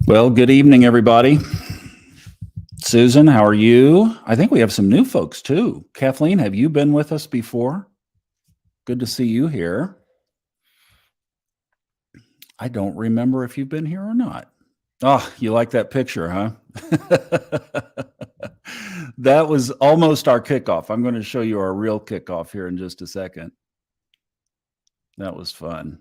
Well, good evening, everybody. Susan, how are you? I think we have some new folks too. Kathleen, have you been with us before? Good to see you here. I don't remember if you've been here or not. Oh, you like that picture, huh? That was almost our kickoff. I'm going to show you our real kickoff here in just a second. That was fun.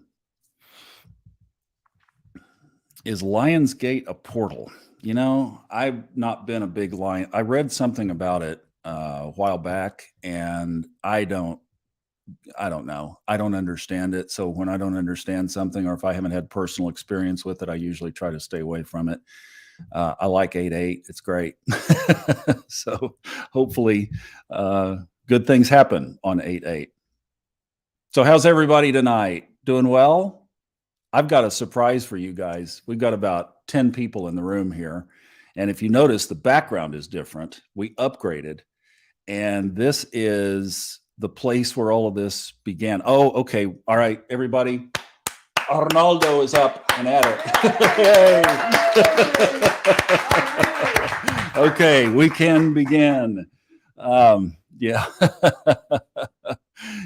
Is Lionsgate a portal? You know, I've not been a big Lion. I read something about it a while back, and I don't know. I don't understand it. So when I don't understand something, or if I haven't had personal experience with it, I usually try to stay away from it. I like 8-8. It's great. So hopefully good things happen on 8-8. So how's everybody tonight? Doing well? I've got a surprise for you guys. We've got about 10 people in the room here. And if you notice, the background is different. We upgraded. And this is the place where all of this began. Oh, okay. All right, everybody. Arnaldo is up and at it. Okay, we can begin. Yeah.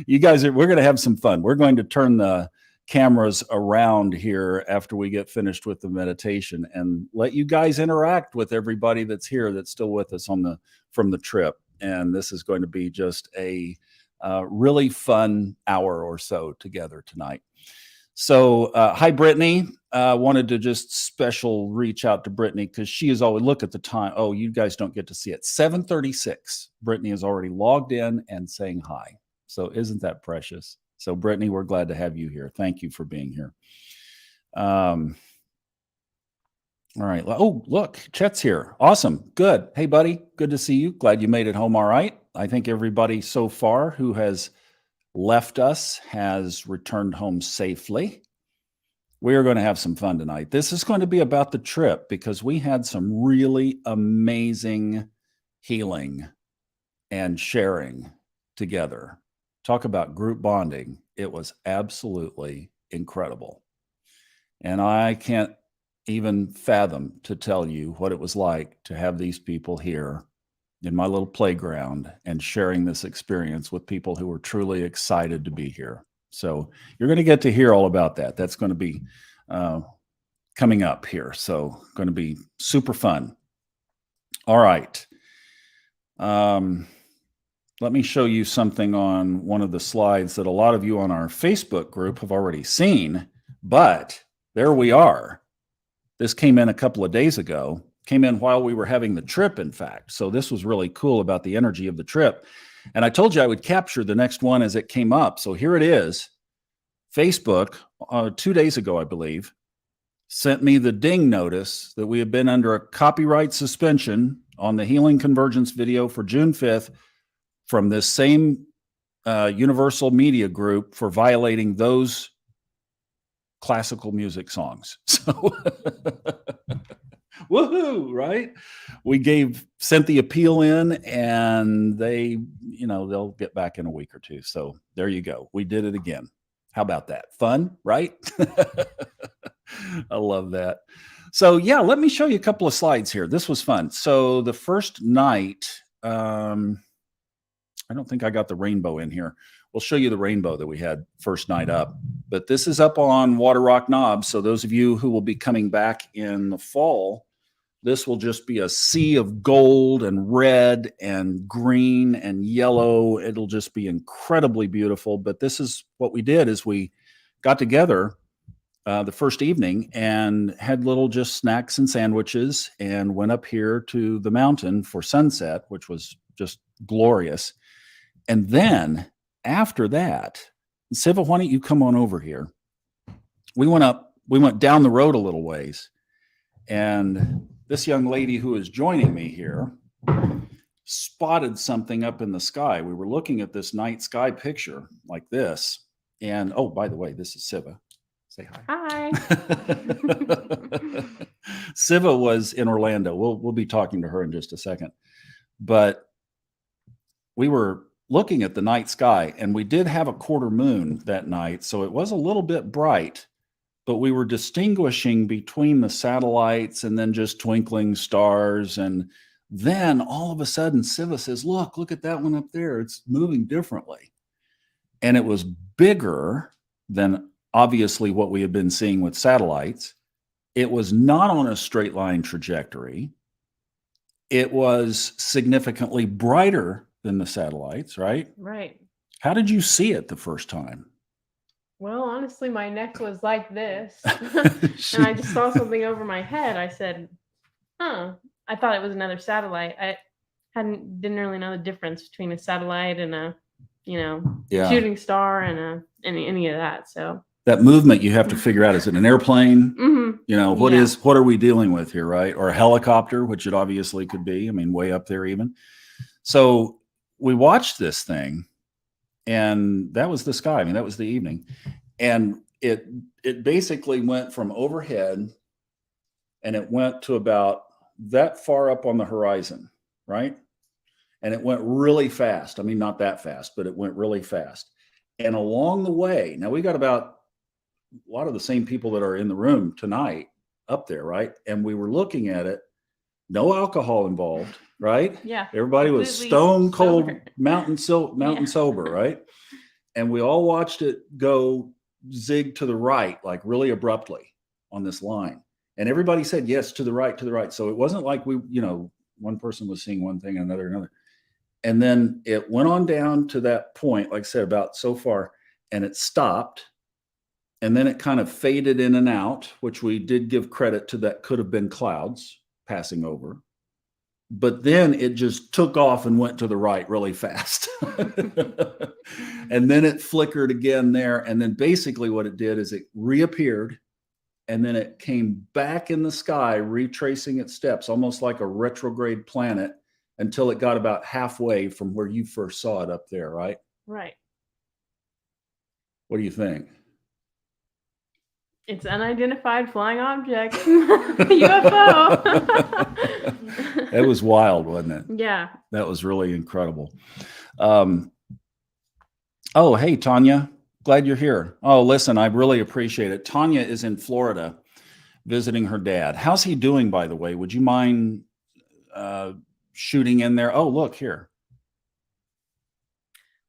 You guys we're going to have some fun. We're going to turn the cameras around here after we get finished with the meditation and let you guys interact with everybody that's here that's still with us from the trip. And this is going to be just a really fun hour or so together tonight. So hi, Brittany. Wanted to just special reach out to Brittany because she is always, look at the time. Oh, you guys don't get to see it. 7:36. Brittany is already logged in and saying hi. So isn't that precious? So Brittany, we're glad to have you here. Thank you for being here. All right. Oh, look, Chet's here. Awesome. Good. Hey, buddy. Good to see you. Glad you made it home all right. I think everybody so far who has left us has returned home safely. We are going to have some fun tonight. This is going to be about the trip because we had some really amazing healing and sharing together. Talk about group bonding. It was absolutely incredible. And I can't even fathom to tell you what it was like to have these people here in my little playground and sharing this experience with people who were truly excited to be here. So you're going to get to hear all about that. That's going to be coming up here. So going to be super fun. All right. Let me show you something on one of the slides that a lot of you on our Facebook group have already seen, but there we are. This came in a couple of days ago, came in while we were having the trip, in fact. So this was really cool about the energy of the trip. And I told you I would capture the next one as it came up. So here it is. Facebook, 2 days ago, I believe, sent me the ding notice that we had been under a copyright suspension on the Healing Convergence video for June 5th from this same Universal Media Group for violating those classical music songs. So woohoo, right? We sent the appeal in and they'll get back in a week or two. So there you go. We did it again. How about that? Fun, right? I love that. So yeah, let me show you a couple of slides here. This was fun. So the first night, I don't think I got the rainbow in here. We'll show you the rainbow that we had first night up. But this is up on Water Rock Knob. So those of you who will be coming back in the fall, this will just be a sea of gold and red and green and yellow. It'll just be incredibly beautiful. But this is what we did is we got together the first evening and had little just snacks and sandwiches and went up here to the mountain for sunset, which was just glorious. And then after that, Siva, why don't you come on over here? We went down the road a little ways, and this young lady who is joining me here spotted something up in the sky. We were looking at this night sky picture like this. And oh, by the way, this is Siva. Say hi. Hi. Siva was in Orlando. We'll be talking to her in just a second. But we were looking at the night sky, and we did have a quarter moon that night, so it was a little bit bright. but we were distinguishing between the satellites and then just twinkling stars. And then all of a sudden, Siva says, look at that one up there. It's moving differently. And it was bigger than obviously what we had been seeing with satellites. It was not on a straight line trajectory. It was significantly brighter than the satellites, right? Right. How did you see it the first time? Well, honestly, my neck was like this. And I just saw something over my head. I said, huh. I thought it was another satellite. I didn't really know the difference between a satellite and a, shooting star and any of that. So that movement you have to figure out, is it an airplane? Mm-hmm. What are we dealing with here, right? Or a helicopter, which it obviously could be. I mean, way up there even. So we watched this thing, and that was the sky. I mean, that was the evening. And it basically went from overhead, and it went to about that far up on the horizon, right? And it went really fast. I mean, not that fast, but it went really fast. And along the way, now we got about a lot of the same people that are in the room tonight up there, right? And we were looking at it, no alcohol involved, right? Yeah. Everybody was stone cold, mountain sober, right? And we all watched it go zig to the right, like really abruptly on this line. And everybody said, yes, to the right, to the right. So it wasn't like we, one person was seeing one thing and another. And then it went on down to that point, like I said, about so far, and it stopped. And then it kind of faded in and out, which we did give credit to. That could have been clouds passing over. But then it just took off and went to the right really fast. And then it flickered again there. And then basically what it did is it reappeared, and then it came back in the sky, retracing its steps, almost like a retrograde planet, until it got about halfway from where you first saw it up there, right? Right. What do you think? It's unidentified flying object. UFO. It was wild, wasn't it? Yeah. That was really incredible. Oh, hey, Tanya. Glad you're here. Oh, listen, I really appreciate it. Tanya is in Florida visiting her dad. How's he doing, by the way? Would you mind shooting in there? Oh, look here.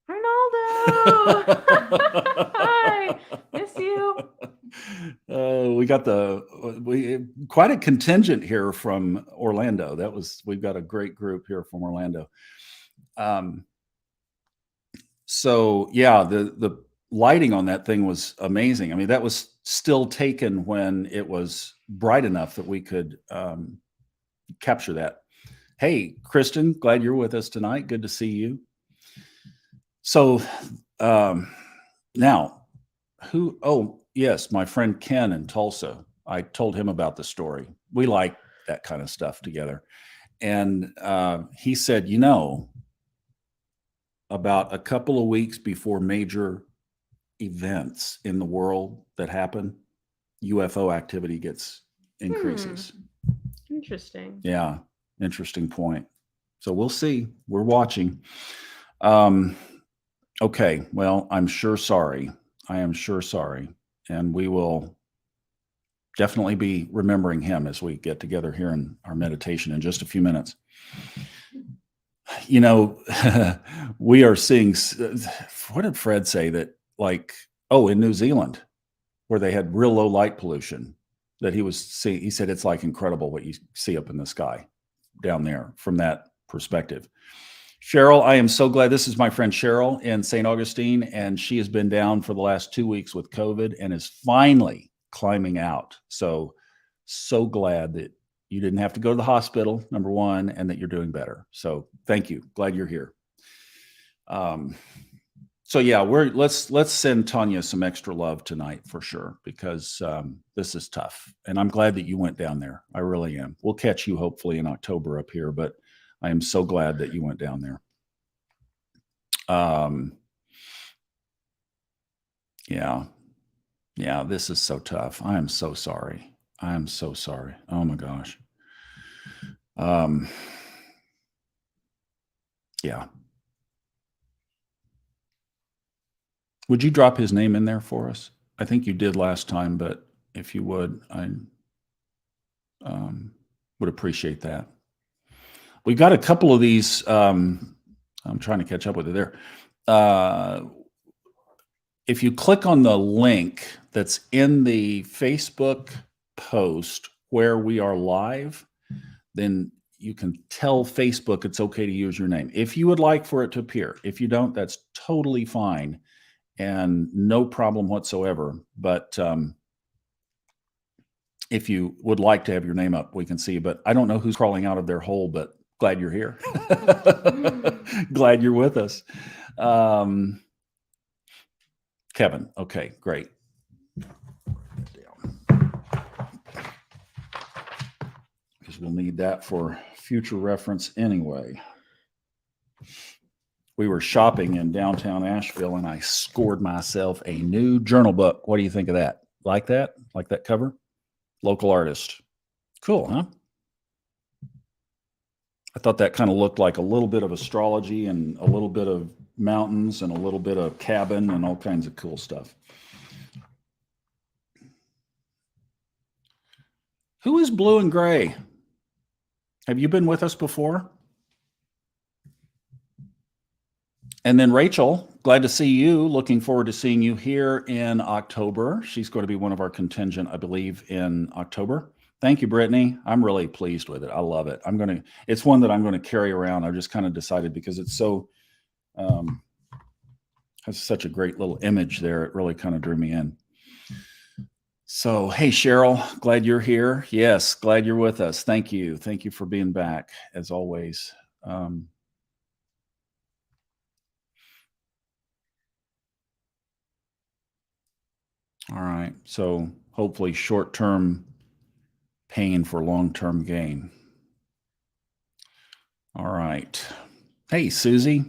Arnaldo! Hi, miss you. We got quite a contingent here from Orlando. We've got a great group here from Orlando. So yeah, the lighting on that thing was amazing. I mean, that was still taken when it was bright enough that we could capture that. Hey, Kristen, glad you're with us tonight. Good to see you. So now, yes, my friend Ken in Tulsa. I told him about the story. We like that kind of stuff together. And he said, about a couple of weeks before major events in the world that happen, UFO activity increases. Interesting. Yeah, interesting point. So we'll see. We're watching. Okay, well, I'm sure sorry. I am sure sorry. And we will definitely be remembering him as we get together here in our meditation in just a few minutes. We are seeing, what did Fred say that in New Zealand, where they had real low light pollution, that he said it's like incredible what you see up in the sky down there from that perspective. Cheryl, I am so glad. This is my friend Cheryl in St. Augustine, and she has been down for the last 2 weeks with COVID and is finally climbing out. So glad that you didn't have to go to the hospital, number one, and that you're doing better. So thank you. Glad you're here. So yeah, let's send Tanya some extra love tonight for sure, because this is tough. And I'm glad that you went down there. I really am. We'll catch you hopefully in October up here, but I am so glad that you went down there. Yeah, this is so tough. I am so sorry. I am so sorry. Oh my gosh. Yeah. Would you drop his name in there for us? I think you did last time, but if you would. I would appreciate that. We got a couple of these. I'm trying to catch up with it there. If you click on the link that's in the Facebook post where we are live, then you can tell Facebook it's okay to use your name. If you would like for it to appear. If you don't, that's totally fine and no problem whatsoever. But if you would like to have your name up, we can see. But I don't know who's crawling out of their hole, but glad you're here. Glad you're with us. Kevin. Okay, great. Because we'll need that for future reference anyway. We were shopping in downtown Asheville and I scored myself a new journal book. What do you think of that? Like that? Like that cover? Local artist. Cool, huh? I thought that kind of looked like a little bit of astrology and a little bit of mountains and a little bit of cabin and all kinds of cool stuff. Who is Blue and Gray? Have you been with us before? And then Rachel, glad to see you. Looking forward to seeing you here in October. She's going to be one of our contingent, I believe, in October. Thank you, Brittany. I'm really pleased with it. I love it. It's one that I'm going to carry around. I've just kind of decided because it's so, has such a great little image there. It really kind of drew me in. So, hey, Cheryl, glad you're here. Yes, glad you're with us. Thank you. Thank you for being back, as always. All right. So hopefully short-term pain for long-term gain. All right. Hey, Susie.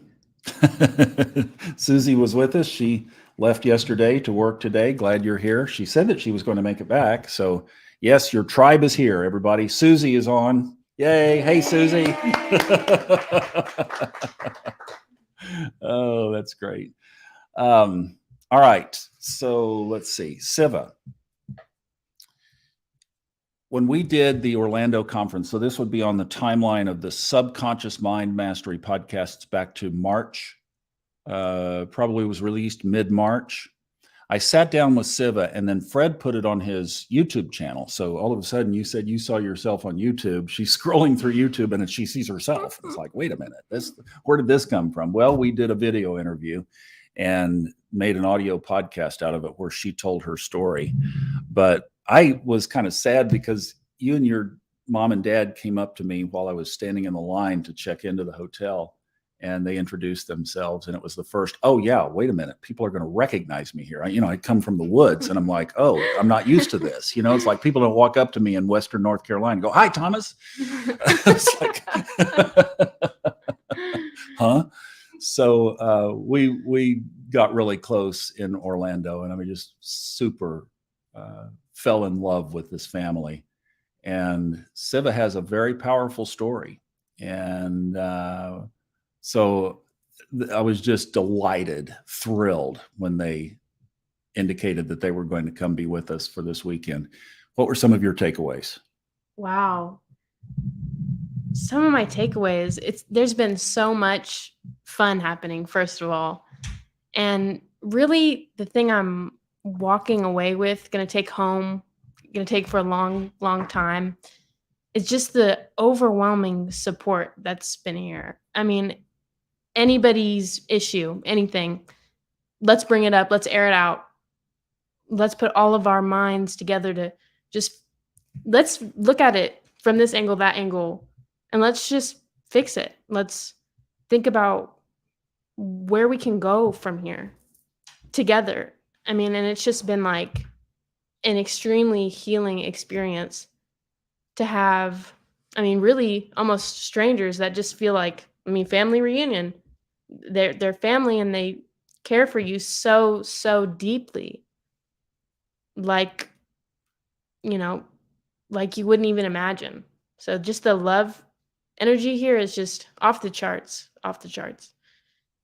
Susie was with us. She left yesterday to work today. Glad you're here. She said that she was going to make it back. So yes, your tribe is here, everybody. Susie is on. Yay. Hey, Susie. Oh, that's great. All right, so let's see. Siva. When we did the Orlando conference, so this would be on the timeline of the Subconscious Mind Mastery podcasts back to March, probably was released mid-March. I sat down with Siva and then Fred put it on his YouTube channel. So all of a sudden you said you saw yourself on YouTube. She's scrolling through YouTube and she sees herself. It's like, wait a minute, where did this come from? Well, we did a video interview and made an audio podcast out of it where she told her story. But I was kind of sad because you and your mom and dad came up to me while I was standing in the line to check into the hotel and they introduced themselves. And it was the first, oh yeah, wait a minute. People are going to recognize me here. I come from the woods and I'm like, oh, I'm not used to this. It's like people don't walk up to me in Western North Carolina and go, hi, Thomas. It's like, huh? So we got really close in Orlando and I just super fell in love with this family. And Siva has a very powerful story. And so I was just delighted, thrilled when they indicated that they were going to come be with us for this weekend. What were some of your takeaways? Wow. Some of my takeaways, there's been so much fun happening, first of all. And really the thing I'm walking away with, going to take home, going to take for a long, long time, is just the overwhelming support that's been here. I mean, anybody's issue, anything, let's bring it up. Let's air it out. Let's put all of our minds together to let's look at it from this angle, that angle, and let's just fix it. Let's think about where we can go from here together. I mean, and it's just been like an extremely healing experience to have, really almost strangers that just feel like, family reunion. They're family and they care for you so, so deeply. Like you wouldn't even imagine. So just the love energy here is just off the charts.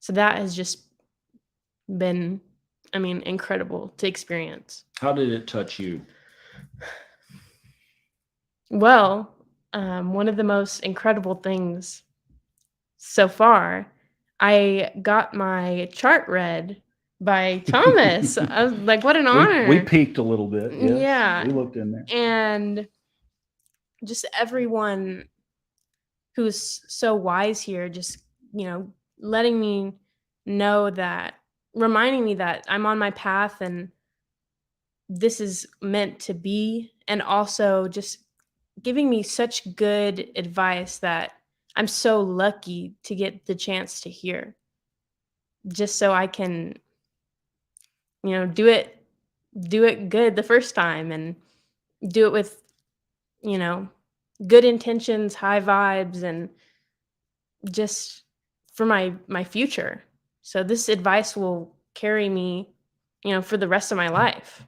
So that has just been, incredible to experience. How did it touch you? Well, one of the most incredible things so far, I got my chart read by Thomas. I was like, what an We honor. peeked a little bit. Yes, Yeah. we looked in there. And just everyone who's so wise here, just, letting me know that, reminding me that I'm on my path and this is meant to be, and also just giving me such good advice that I'm so lucky to get the chance to hear, just so I can, do it good the first time and do it with, you know, good intentions, high vibes, and just for my future. So this advice will carry me, for the rest of my life.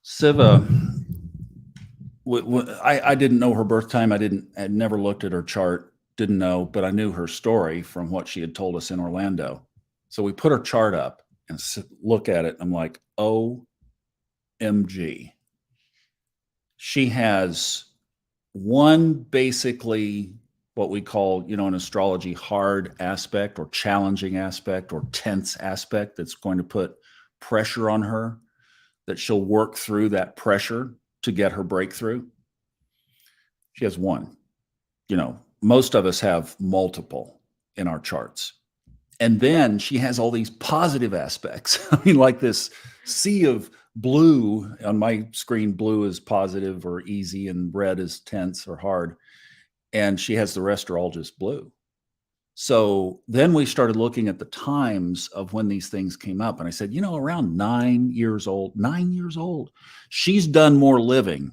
Siva, I didn't know her birth time. I'd never looked at her chart, didn't know, but I knew her story from what she had told us in Orlando. So we put her chart up and look at it. I'm like, OMG. She has one basically what we call, in astrology, hard aspect or challenging aspect or tense aspect that's going to put pressure on her, that she'll work through that pressure to get her breakthrough. She has one. Most of us have multiple in our charts. And then she has all these positive aspects. I mean, like this sea of blue on my screen. Blue is positive or easy, and red is tense or hard. And she has the rest are all just blue. So then we started looking at the times of when these things came up. And I said, around 9 years old, she's done more living.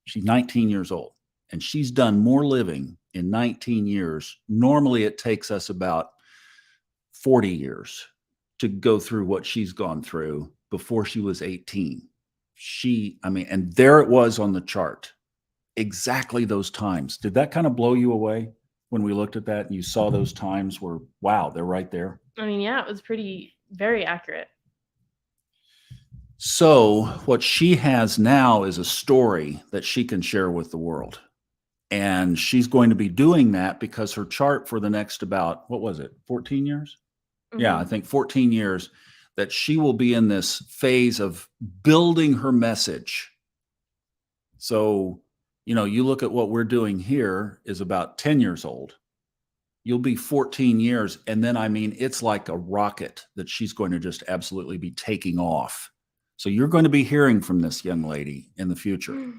She's 19 years old, and she's done more living in 19 years. Normally, it takes us about 40 years to go through what she's gone through before she was 18. And there it was on the chart. Exactly those times. Did that kind of blow you away when we looked at that and you saw those times where, wow, they're right there? I mean, yeah, it was very accurate. So what she has now is a story that she can share with the world. And she's going to be doing that because her chart for the next about, 14 years? Yeah, I think 14 years, that she will be in this phase of building her message. So, you look at what we're doing here is about 10 years old. You'll be 14 years. And then, it's like a rocket that she's going to just absolutely be taking off. So you're going to be hearing from this young lady in the future.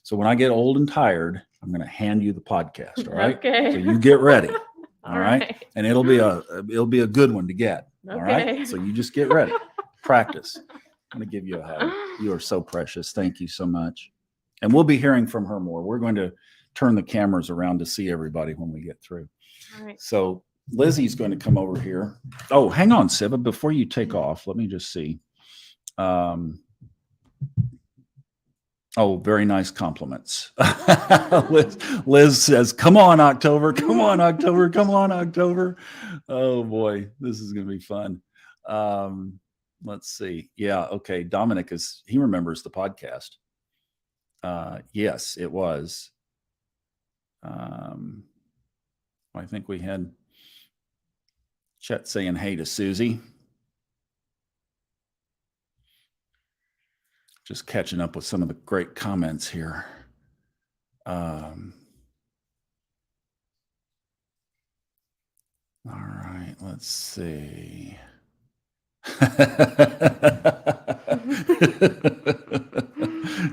So when I get old and tired, I'm going to hand you the podcast. All right. Okay. So you get ready. All right. And it'll be a good one to get. Okay. All right. So you just get ready. Practice. I'm going to give you a hug. You are so precious. Thank you so much. And we'll be hearing from her more. We're going to turn the cameras around to see everybody when we get through. All right. So Lizzie's going to come over here. Oh, hang on, Siva. Before you take off, let me just see. Very nice compliments. Liz says, come on, October. Come on, October. Come on, October. Oh, boy. This is going to be fun. Let's see. Yeah. Okay. Dominic he remembers the podcast. Yes, it was. I think we had Chet saying hey to Susie. Just catching up with some of the great comments here. All right, let's see.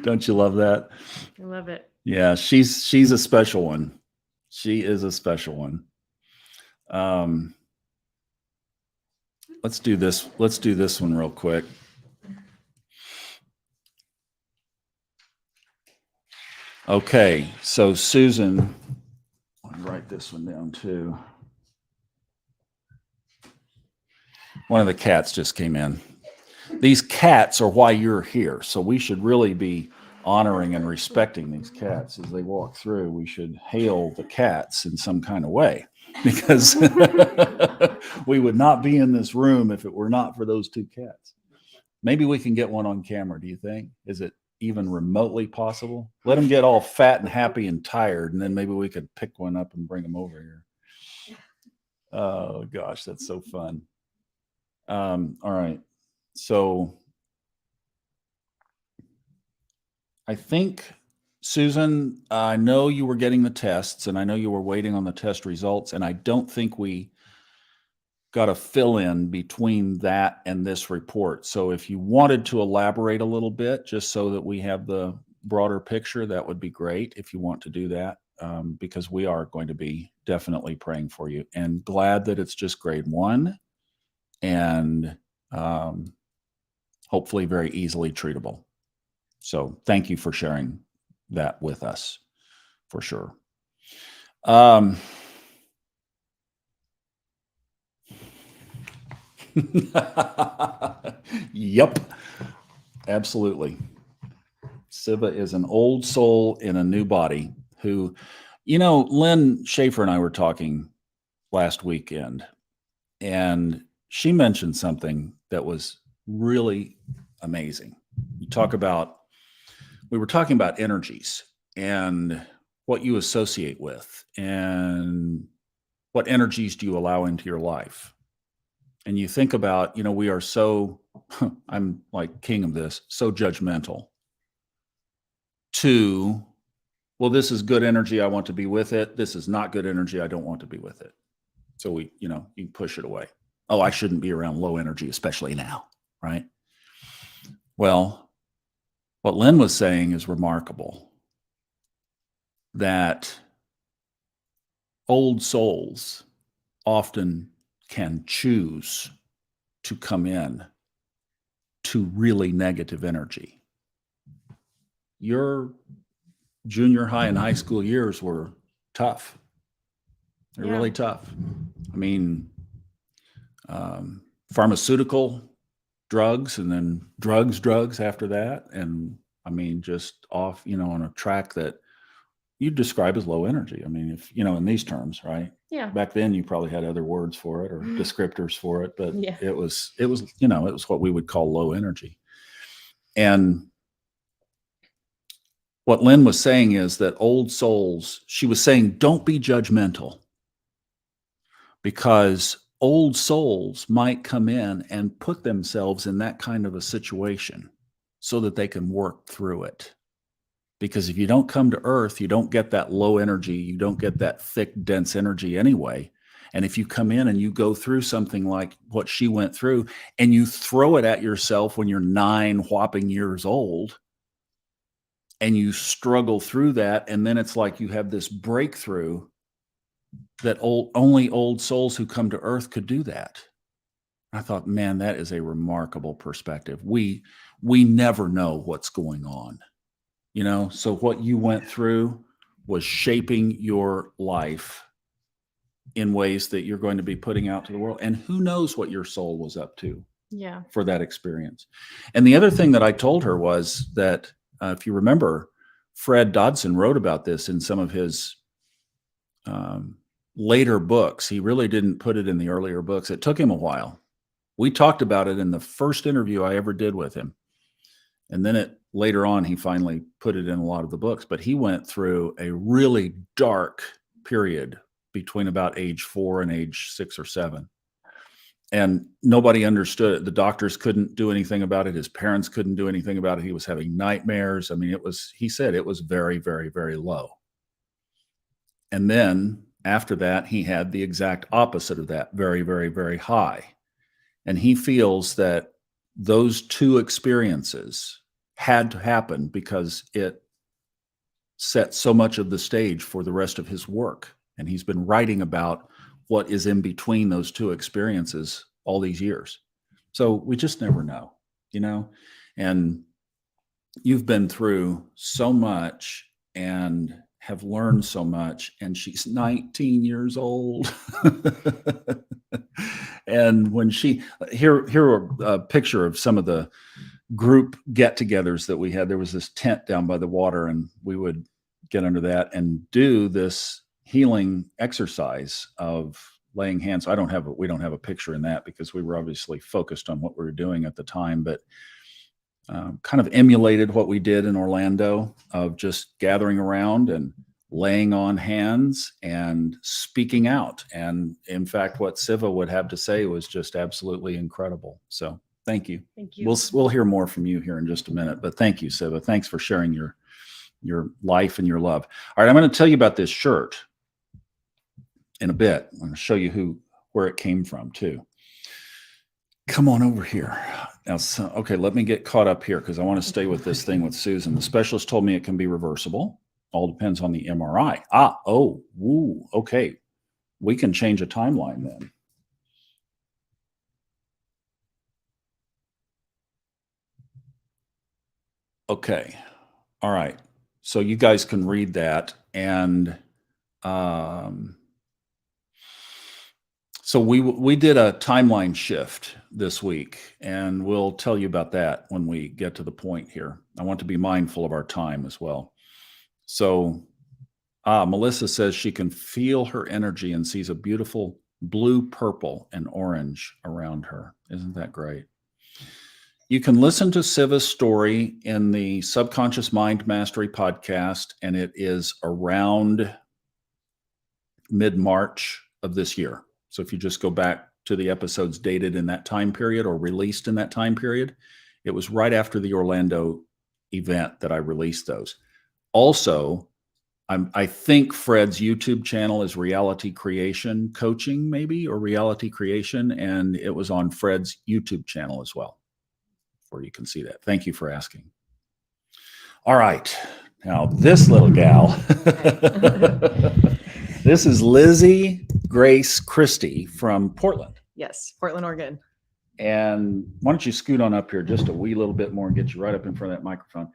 Don't you love that? I love it. Yeah, she's a special one. She is a special one. Let's do this. Let's do this one real quick. Okay, so Susan, I'll write this one down too. One of the cats just came in. These cats are why you're here. So we should really be honoring and respecting these cats as they walk through. We should hail the cats in some kind of way, because we would not be in this room if it were not for those two cats. Maybe we can get one on camera. Do you think? Is it even remotely possible? Let them get all fat and happy and tired, and then maybe we could pick one up and bring them over here. Oh gosh, that's so fun. All right. So I think, Susan, I know you were getting the tests and I know you were waiting on the test results, and I don't think we got a fill in between that and this report. So if you wanted to elaborate a little bit, just so that we have the broader picture, that would be great if you want to do that, because we are going to be definitely praying for you, and glad that it's just grade 1 and hopefully very easily treatable. So thank you for sharing that with us, for sure. Yep, absolutely. Siva is an old soul in a new body who, Lynn Schaefer and I were talking last weekend, and she mentioned something that was really amazing. We were talking about energies and what you associate with and what energies do you allow into your life. And you think about, we are so, I'm like king of this, so judgmental to, well, this is good energy, I want to be with it. This is not good energy, I don't want to be with it. So you push it away. Oh, I shouldn't be around low energy, especially now, right? Well, what Lynn was saying is remarkable, that old souls often can choose to come in to really negative energy. Your junior high and high school years were tough. They're really tough. I mean, pharmaceutical drugs, and then drugs after that. And I mean, just off, on a track that you describe as low energy. I mean, if, in these terms, right? Yeah. Back then you probably had other words for it or descriptors for it, but Yeah. it was, it was what we would call low energy. And what Lynn was saying is that old souls, she was saying, don't be judgmental, because old souls might come in and put themselves in that kind of a situation so that they can work through it. Because if you don't come to earth, you don't get that low energy, you don't get that thick, dense energy anyway. And if you come in and you go through something like what she went through and you throw it at yourself when you're 9 whopping years old, and you struggle through that, and then it's like you have this breakthrough that only old souls who come to earth could do that. I thought, man, that is a remarkable perspective. We never know what's going on, so what you went through was shaping your life in ways that you're going to be putting out to the world. And who knows what your soul was up to for that experience. And the other thing that I told her was that, if you remember, Fred Dodson wrote about this in some of his later books. He really didn't put it in the earlier books. It took him a while. We talked about it in the first interview I ever did with him. And then later on, he finally put it in a lot of the books. But he went through a really dark period between about age 4 and age 6 or 7. And nobody understood it. The doctors couldn't do anything about it. His parents couldn't do anything about it. He was having nightmares. I mean, he said it was very, very, very low. And then after that, he had the exact opposite of that, very, very, very high. And he feels that those two experiences had to happen because it set so much of the stage for the rest of his work. And he's been writing about what is in between those two experiences all these years. So we just never know, and you've been through so much and have learned so much, and she's 19 years old. And when here a picture of some of the group get-togethers that we had. There was this tent down by the water, and we would get under that and do this healing exercise of laying hands. We don't have a picture in that because we were obviously focused on what we were doing at the time, but kind of emulated what we did in Orlando of just gathering around and laying on hands and speaking out. And in fact, what Siva would have to say was just absolutely incredible. So thank you. Thank you. We'll hear more from you here in just a minute, but thank you, Siva. Thanks for sharing your life and your love. All right, I'm going to tell you about this shirt in a bit. I'm going to show you where it came from too. Come on over here. Now, okay, let me get caught up here because I want to stay with this thing with Susan. The specialist told me it can be reversible. All depends on the MRI. Okay. We can change a timeline then. Okay. All right. So you guys can read that. And so we did a timeline shift this week, and we'll tell you about that when we get to the point here. I want to be mindful of our time as well. So Melissa says she can feel her energy and sees a beautiful blue, purple, and orange around her. Isn't that great? You can listen to Siva's story in the Subconscious Mind Mastery podcast, and it is around mid-March of this year. So if you just go back to the episodes dated in that time period or released in that time period, it was right after the Orlando event that I released those. Also, I think Fred's YouTube channel is Reality Creation Coaching, maybe, or Reality Creation, and it was on Fred's YouTube channel as well, where you can see that. Thank you for asking. All right. Now, this little gal, this is Lizzie Grace Christie from Portland. Yes, Portland, Oregon. And why don't you scoot on up here just a wee little bit more and get you right up in front of that microphone.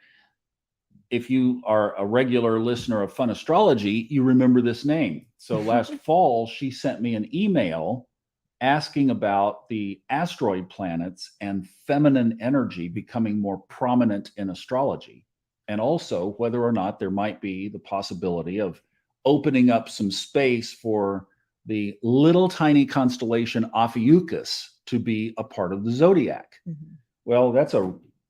If you are a regular listener of Fun Astrology, you remember this name. So last fall, she sent me an email asking about the asteroid planets and feminine energy becoming more prominent in astrology, and also whether or not there might be the possibility of opening up some space for the little tiny constellation Ophiuchus to be a part of the zodiac. Mm-hmm. Well, that's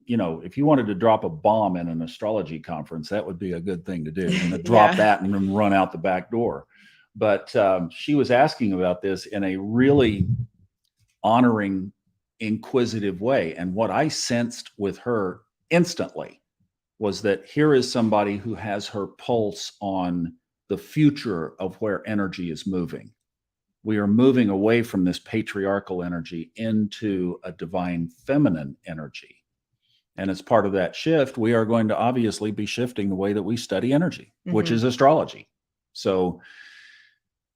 if you wanted to drop a bomb in an astrology conference, that would be a good thing to do, and to drop that and then run out the back door. But she was asking about this in a really honoring, inquisitive way. And what I sensed with her instantly was that here is somebody who has her pulse on the future of where energy is moving. We are moving away from this patriarchal energy into a divine feminine energy. And as part of that shift, we are going to obviously be shifting the way that we study energy, mm-hmm. which is astrology. So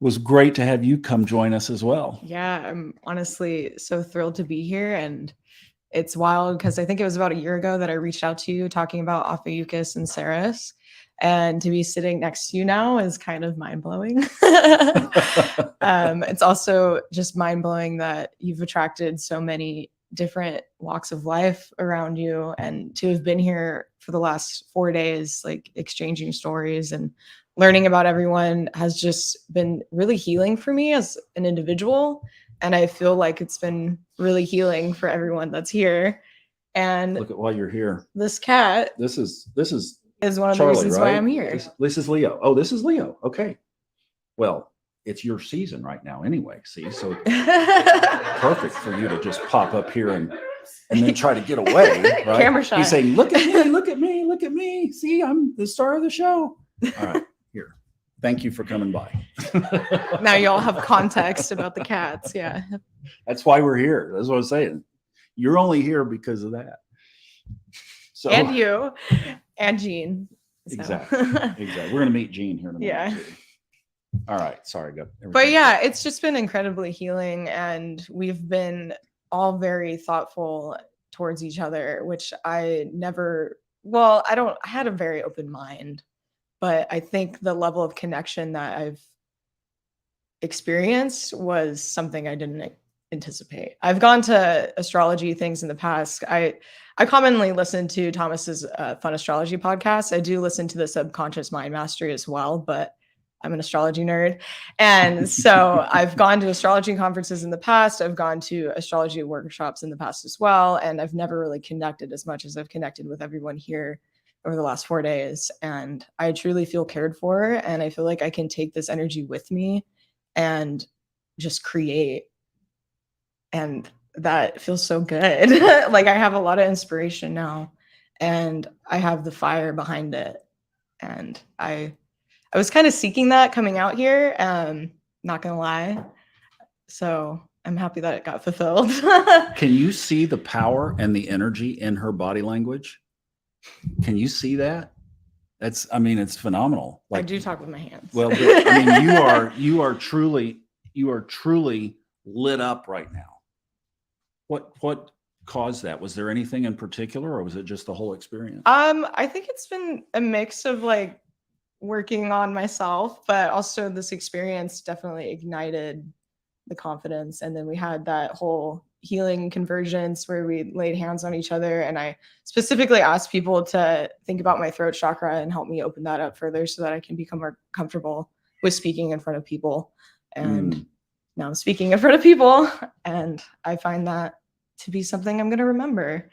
it was great to have you come join us as well. Yeah, I'm honestly so thrilled to be here. And it's wild because I think it was about a year ago that I reached out to you talking about Ophiuchus and Ceres. And to be sitting next to you now is kind of mind-blowing. It's also just mind-blowing that you've attracted so many different walks of life around you, and to have been here for the last 4 days, like exchanging stories and learning about everyone, has just been really healing for me as an individual. And I feel like it's been really healing for everyone that's here. And look at why you're here. This cat. This is one of Charlie, the reasons right? why I'm here. This is Leo. Oh, this is Leo. Okay. Well, it's your season right now anyway. See, so perfect for you to just pop up here and then try to get away, right? Camera shot. He's saying, look at me, look at me, look at me. See, I'm the star of the show. All right, here. Thank you for coming by. Now you all have context about the cats. Yeah. That's why we're here. That's what I'm saying. You're only here because of that. So, and you and Jean. So. Exactly. We're going to meet Jean here in a minute. Yeah. Too. All right. Sorry. But yeah, it's just been incredibly healing, and we've been all very thoughtful towards each other, which I had a very open mind, but I think the level of connection that I've experienced was something I didn't anticipate. I've gone to astrology things in the past. I commonly listen to Thomas's Fun Astrology podcast. I do listen to the Subconscious Mind Mastery as well, but I'm an astrology nerd. And so I've gone to astrology conferences in the past. I've gone to astrology workshops in the past as well. And I've never really connected as much as I've connected with everyone here over the last 4 days. And I truly feel cared for. And I feel like I can take this energy with me and just create. And that feels so good. Like I have a lot of inspiration now and I have the fire behind it. And I was kind of seeking that coming out here, not gonna lie. So I'm happy that it got fulfilled. Can you see the power and the energy in her body language? Can you see that? I mean, it's phenomenal. I do talk with my hands. Well, but, I mean, you are truly lit up right now. What caused that? Was there anything in particular, or was it just the whole experience? I think it's been a mix of like working on myself, but also this experience definitely ignited the confidence. And then we had that whole healing convergence where we laid hands on each other. And I specifically asked people to think about my throat chakra and help me open that up further so that I can become more comfortable with speaking in front of people. And now I'm speaking in front of people. And I find that to be something I'm going to remember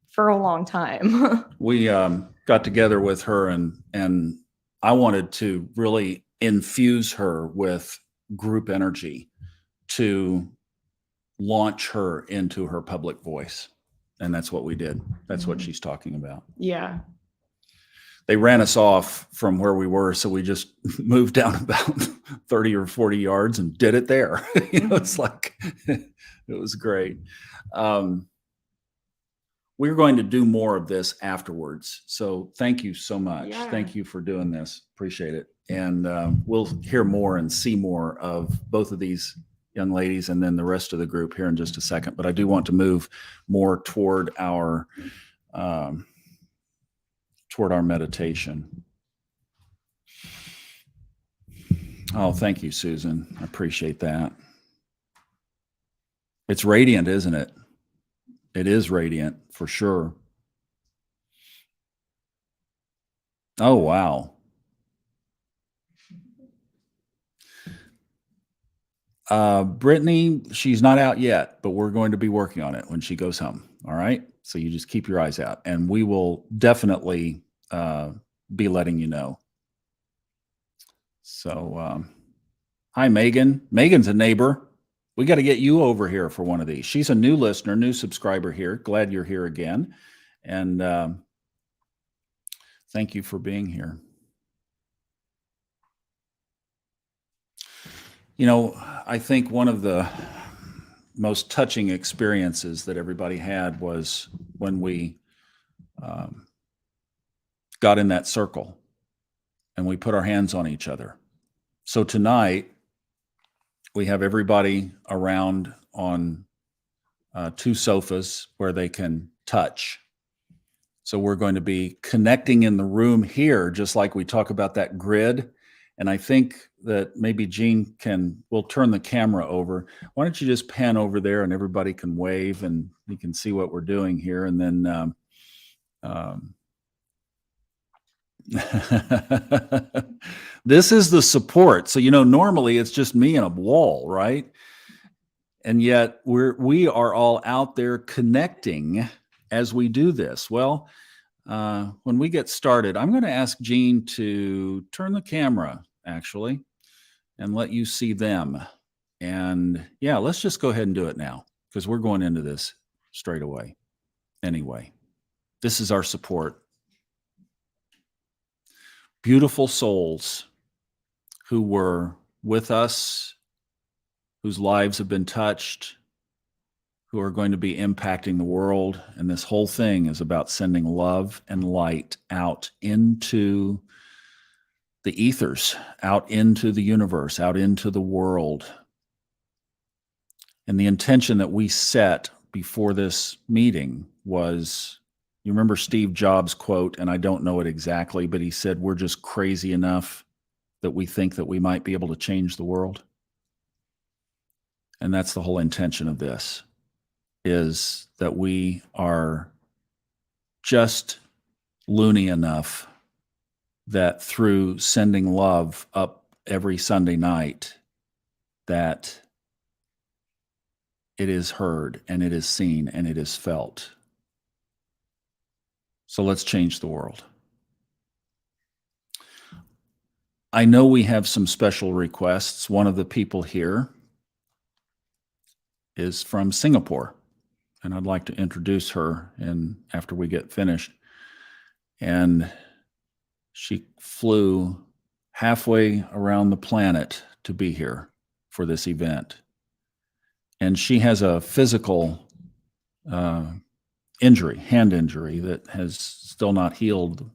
for a long time. We got together with her and I wanted to really infuse her with group energy to launch her into her public voice. And that's what we did. That's what she's talking about. Yeah. They ran us off from where we were. So we just moved down about 30 or 40 yards and did it there. It's like, it was great. We're going to do more of this afterwards. So thank you so much. Yeah. Thank you for doing this. Appreciate it. And we'll hear more and see more of both of these young ladies and then the rest of the group here in just a second. But I do want to move more toward our meditation. Oh, thank you, Susan. I appreciate that. It's radiant, isn't it? It is radiant for sure. Oh, wow. Brittany, she's not out yet, but we're going to be working on it when she goes home. All right. So you just keep your eyes out and we will definitely be letting you know. So, hi, Megan. Megan's a neighbor. We got to get you over here for one of these. She's a new listener, new subscriber here. Glad you're here again. And thank you for being here. You know, I think one of the most touching experiences that everybody had was when we got in that circle and we put our hands on each other. So tonight, we have everybody around on 2 sofas where they can touch. So we're going to be connecting in the room here, just like we talk about that grid. And I think that maybe Jean we'll turn the camera over. Why don't you just pan over there and everybody can wave and you can see what we're doing here. And then this is the support. So, normally it's just me and a wall, right? And yet we are all out there connecting as we do this. Well, when we get started, I'm going to ask Jean to turn the camera actually and let you see them. And yeah, let's just go ahead and do it now because we're going into this straight away. Anyway, this is our support. Beautiful souls who were with us, whose lives have been touched, who are going to be impacting the world. And this whole thing is about sending love and light out into the ethers, out into the universe, out into the world. And the intention that we set before this meeting was, you remember Steve Jobs' quote, and I don't know it exactly, but he said, we're just crazy enough that we think that we might be able to change the world. And that's the whole intention of this, is that we are just loony enough that through sending love up every Sunday night, that it is heard and it is seen and it is felt. So let's change the world. I know we have some special requests. One of the people here is from Singapore, and I'd like to introduce her after we get finished. And she flew halfway around the planet to be here for this event. And she has a physical injury, hand injury, that has still not healed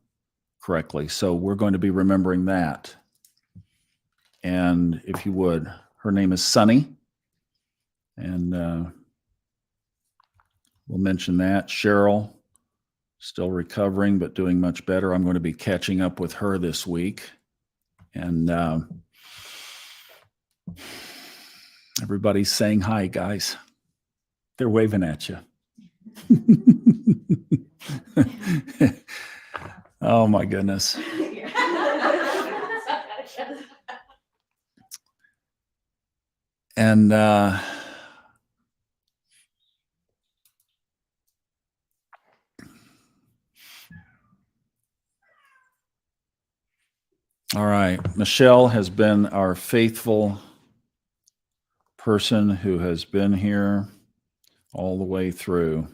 correctly. So we're going to be remembering that. And if you would, her name is Sunny. And we'll mention that. Cheryl, still recovering, but doing much better. I'm going to be catching up with her this week. And everybody's saying hi, guys. They're waving at you. Oh, my goodness. And all right, Michelle has been our faithful person who has been here all the way through.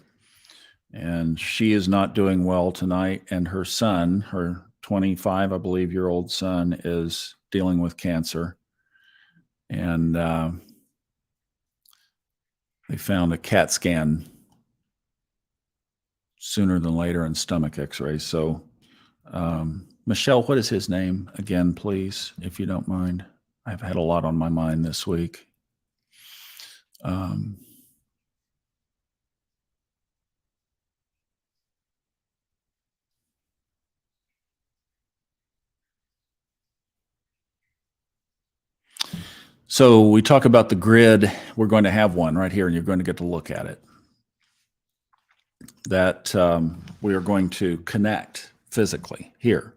And she is not doing well tonight. And her son, her 25, I believe, year old son, is dealing with cancer. And they found a CAT scan sooner than later and stomach x-rays. So, Michelle, what is his name again, please, if you don't mind? I've had a lot on my mind this week. So we talk about the grid. We're going to have one right here, and you're going to get to look at it. That we are going to connect physically here.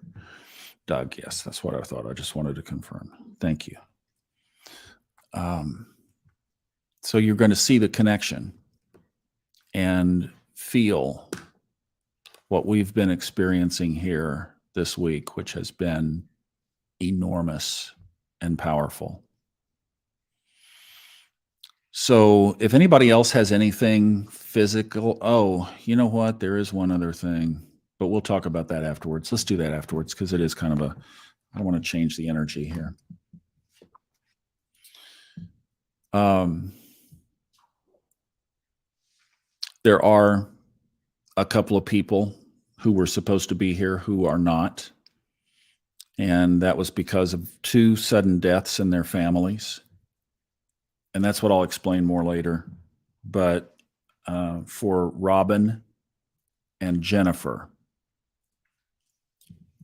Doug, yes, that's what I thought. I just wanted to confirm. Thank you. So you're going to see the connection and feel what we've been experiencing here this week, which has been enormous and powerful. So if anybody else has anything physical, oh, you know what? There is one other thing, but we'll talk about that afterwards. Let's do that afterwards because it is kind of I don't want to change the energy here. There are a couple of people who were supposed to be here who are not. And that was because of 2 sudden deaths in their families. And that's what I'll explain more later. But for Robin and Jennifer,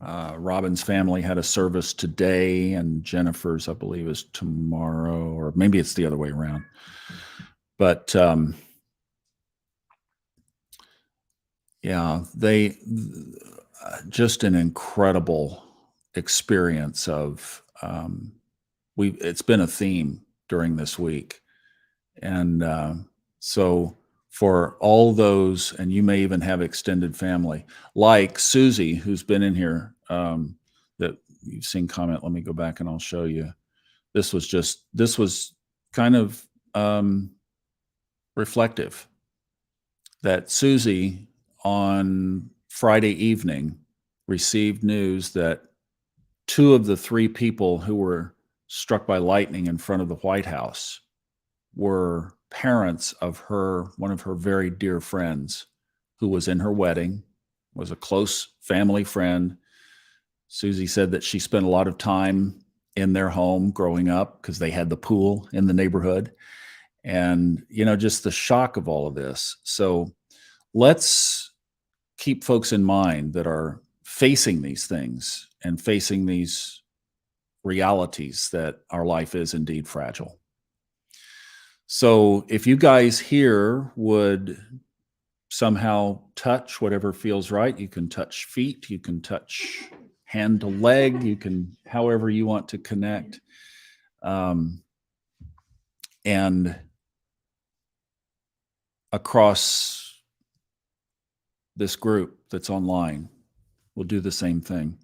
Robin's family had a service today, and Jennifer's, I believe, is tomorrow, or maybe it's the other way around. But yeah, just an incredible experience of it's been a theme during this week. And so for all those, and you may even have extended family, like Susie, who's been in here, that you've seen comment. Let me go back and I'll show you. This was kind of reflective that Susie on Friday evening received news that 2 of the 3 people who were struck by lightning in front of the White House were parents of one of her very dear friends who was in her wedding, was a close family friend. Susie said that she spent a lot of time in their home growing up because they had the pool in the neighborhood. And, just the shock of all of this. So let's keep folks in mind that are facing these things and facing these realities that our life is indeed fragile. So if you guys here would somehow touch whatever feels right, you can touch feet, you can touch hand to leg. You can, however you want to connect. And across this group that's online, we'll do the same thing.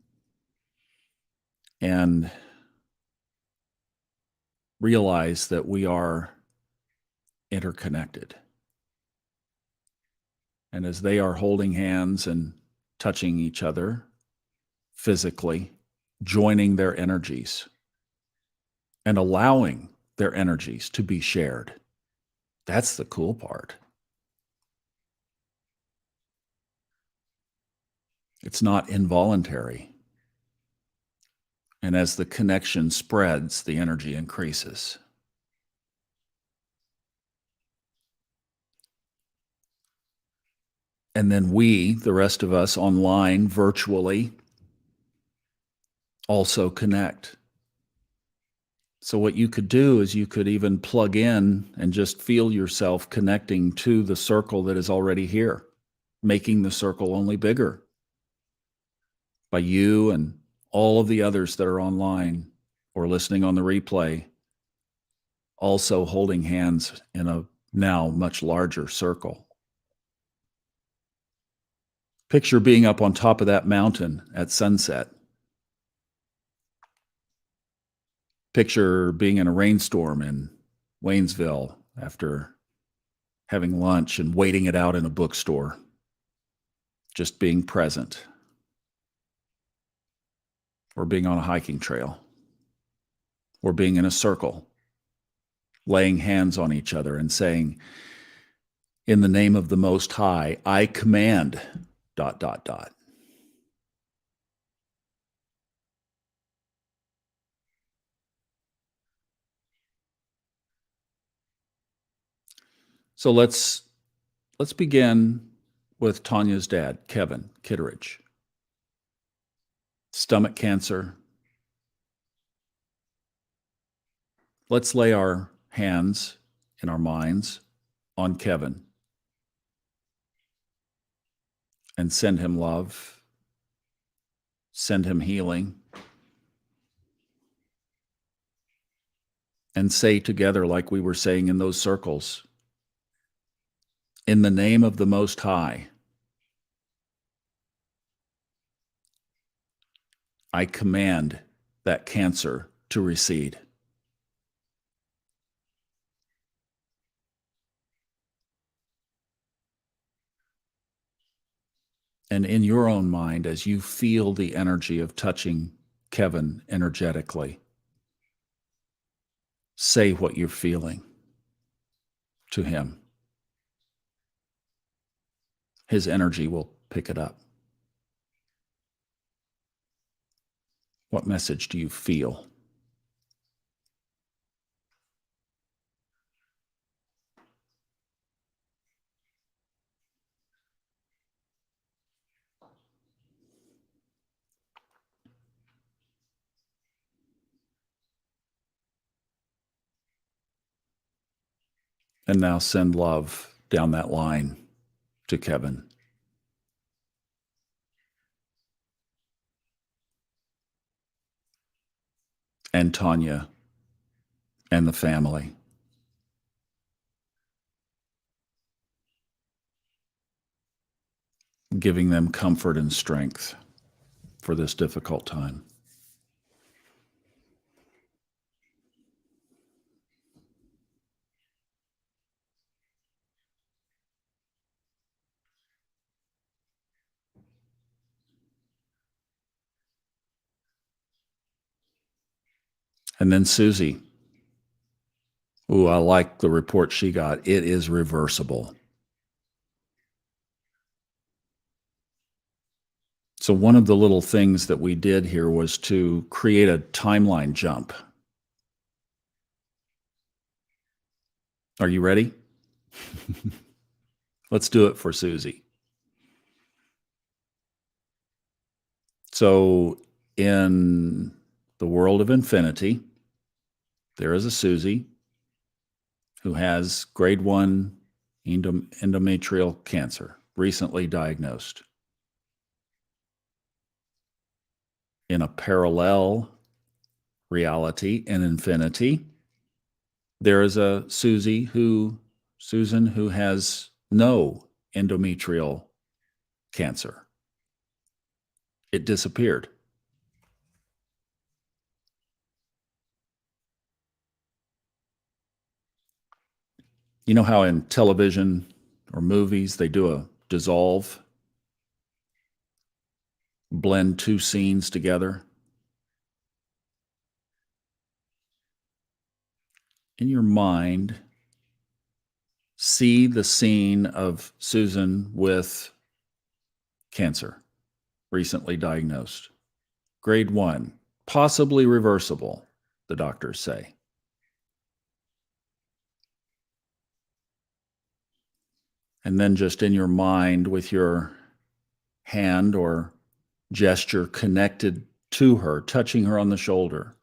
And realize that we are interconnected. And as they are holding hands and touching each other physically, joining their energies and allowing their energies to be shared. That's the cool part. It's not involuntary. And as the connection spreads, the energy increases. And then we, the rest of us online, virtually, also connect. So what you could do is you could even plug in and just feel yourself connecting to the circle that is already here, making the circle only bigger by you and all of the others that are online or listening on the replay, also holding hands in a now much larger circle. Picture being up on top of that mountain at sunset. Picture being in a rainstorm in Waynesville after having lunch and waiting it out in a bookstore. Just being present. Or being on a hiking trail. Or being in a circle. Laying hands on each other and saying, in the name of the Most High, I command ... So let's begin with Tanya's dad, Kevin Kitteridge. Stomach cancer. Let's lay our hands in our minds on Kevin and send him love, send him healing, and say together, like we were saying in those circles, in the name of the Most High, I command that cancer to recede. And in your own mind, as you feel the energy of touching Kevin energetically, say what you're feeling to him. His energy will pick it up. What message do you feel? And now send love down that line to Kevin. And Tanya and the family. Giving them comfort and strength for this difficult time. And then Susie. Ooh, I like the report she got. It is reversible. So one of the little things that we did here was to create a timeline jump. Are you ready? Let's do it for Susie. So in the world of infinity, there is a Susie who has grade 1 endometrial cancer, recently diagnosed. in a parallel reality in infinity, there is a Susan who has no endometrial cancer. It disappeared. You know how in television or movies they do a dissolve, blend two scenes together? In your mind, see the scene of Susan with cancer, recently diagnosed. Grade 1, possibly reversible, the doctors say. And then just in your mind with your hand or gesture connected to her, touching her on the shoulder,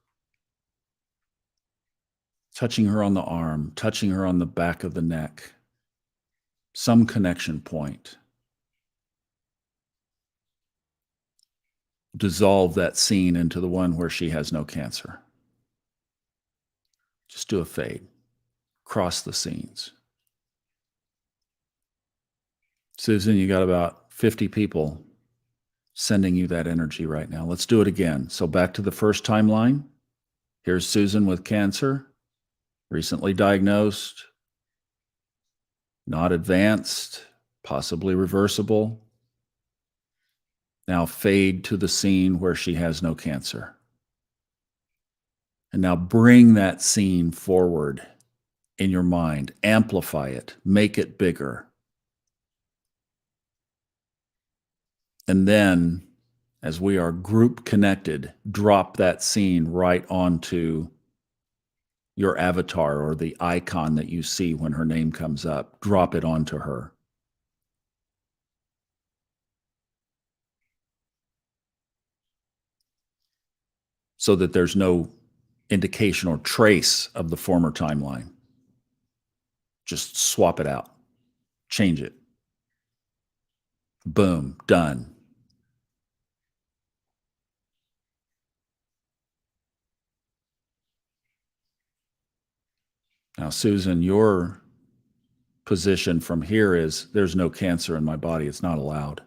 touching her on the arm, touching her on the back of the neck, some connection point. Dissolve that scene into the one where she has no cancer. Just do a fade. Cross the scenes. Susan, you got about 50 people sending you that energy right now. Let's do it again. So back to the first timeline. Here's Susan with cancer, recently diagnosed, not advanced, possibly reversible. Now fade to the scene where she has no cancer. And now bring that scene forward in your mind. Amplify it. Make it bigger. And then, as we are group connected, drop that scene right onto your avatar or the icon that you see when her name comes up. Drop it onto her. So that there's no indication or trace of the former timeline. Just swap it out. Change it. Boom, done. Now, Susan, your position from here is there's no cancer in my body. It's not allowed.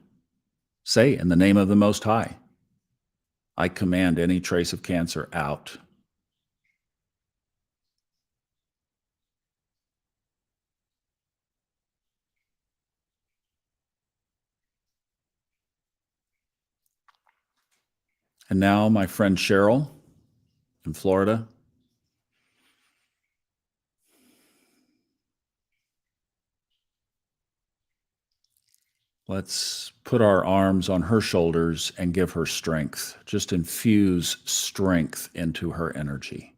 Say, in the name of the Most High, I command any trace of cancer out. And now, my friend Cheryl in Florida, let's put our arms on her shoulders and give her strength. Just infuse strength into her energy.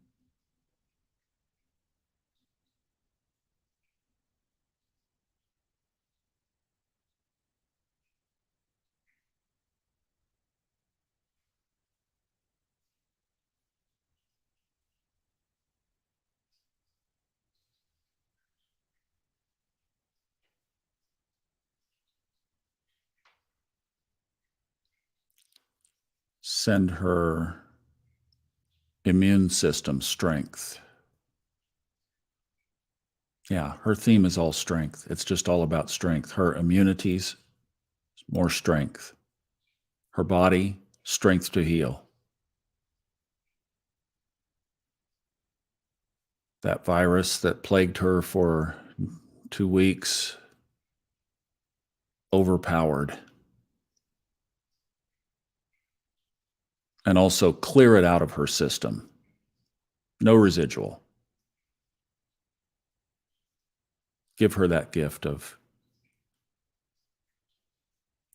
Send her immune system strength. Yeah, her theme is all strength. It's just all about strength. Her immunities, more strength. Her body, strength to heal. That virus that plagued her for 2 weeks, overpowered. And also clear it out of her system. No residual. Give her that gift of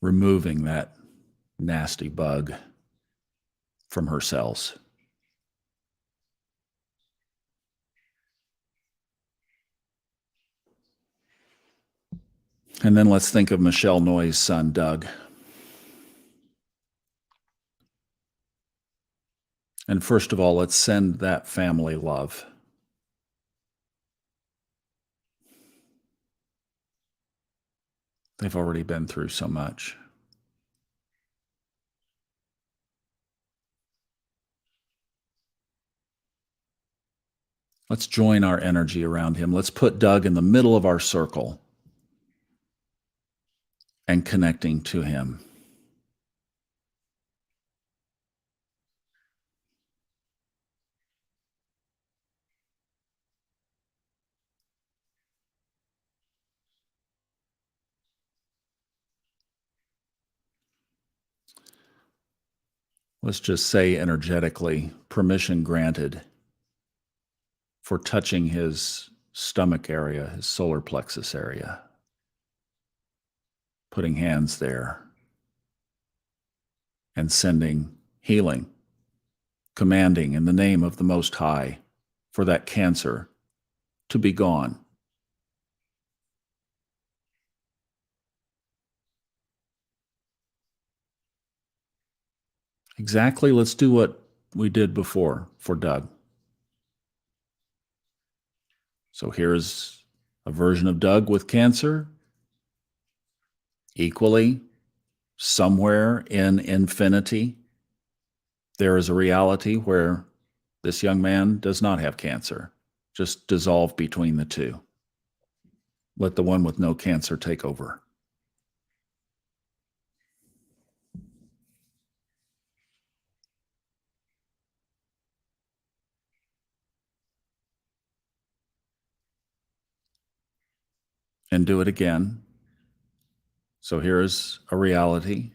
removing that nasty bug from her cells. And then let's think of Michelle Noy's son, Doug. And first of all, let's send that family love. They've already been through so much. Let's join our energy around him. Let's put Doug in the middle of our circle and connecting to him. Let's just say energetically, permission granted for touching his stomach area, his solar plexus area. Putting hands there and sending healing, commanding in the name of the Most High for that cancer to be gone. Exactly, let's do what we did before for Doug. So here's a version of Doug with cancer. Equally, somewhere in infinity, there is a reality where this young man does not have cancer. Just dissolve between the two. Let the one with no cancer take over. And do it again. So here's a reality.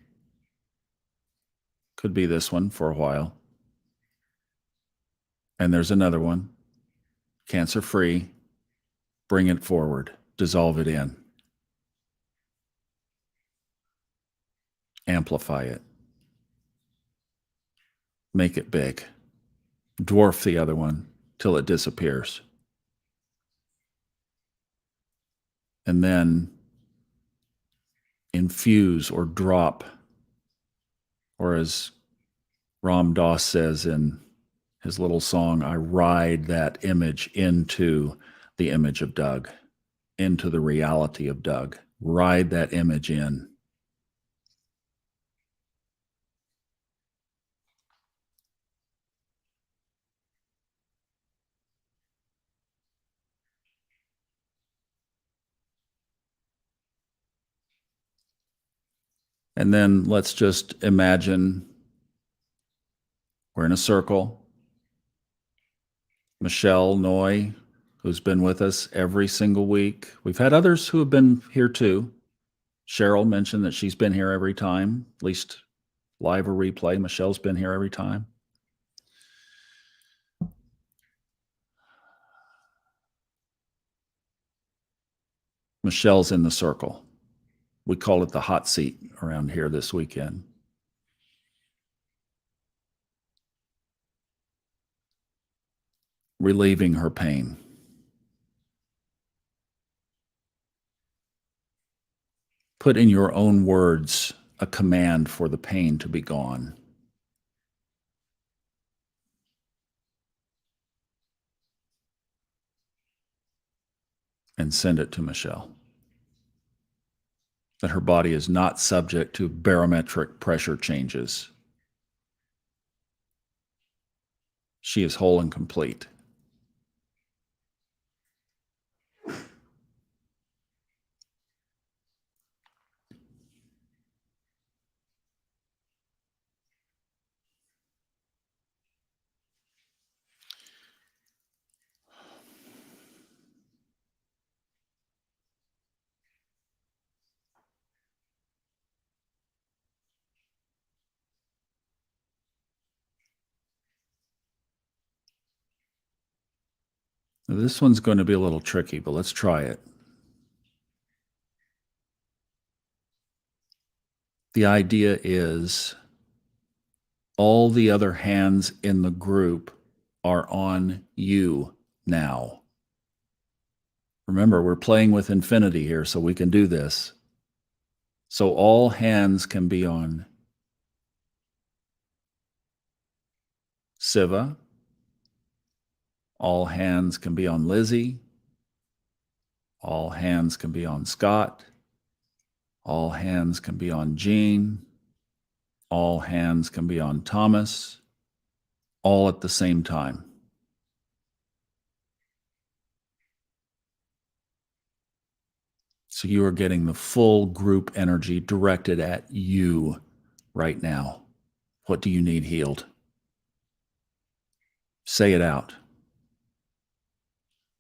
Could be this one for a while. And there's another one. Cancer-free. Bring it forward. Dissolve it in. Amplify it. Make it big. Dwarf the other one till it disappears. And then infuse or drop, or as Ram Dass says in his little song, I ride that image into the image of Doug, into the reality of Doug. Ride that image in. And then let's just imagine we're in a circle. Michelle Noy, who's been with us every single week. We've had others who have been here too. Cheryl mentioned that she's been here every time, at least live or replay. Michelle's been here every time. Michelle's in the circle. We call it the hot seat around here this weekend. Relieving her pain. Put in your own words a command for the pain to be gone. And send it to Michelle. That her body is not subject to barometric pressure changes. She is whole and complete. Now, this one's going to be a little tricky, but let's try it. The idea is all the other hands in the group are on you now. Remember, we're playing with infinity here, so we can do this. So all hands can be on Siva. All hands can be on Lizzie. All hands can be on Scott. All hands can be on Jean. All hands can be on Thomas. All at the same time. So you are getting the full group energy directed at you right now. What do you need healed? Say it out.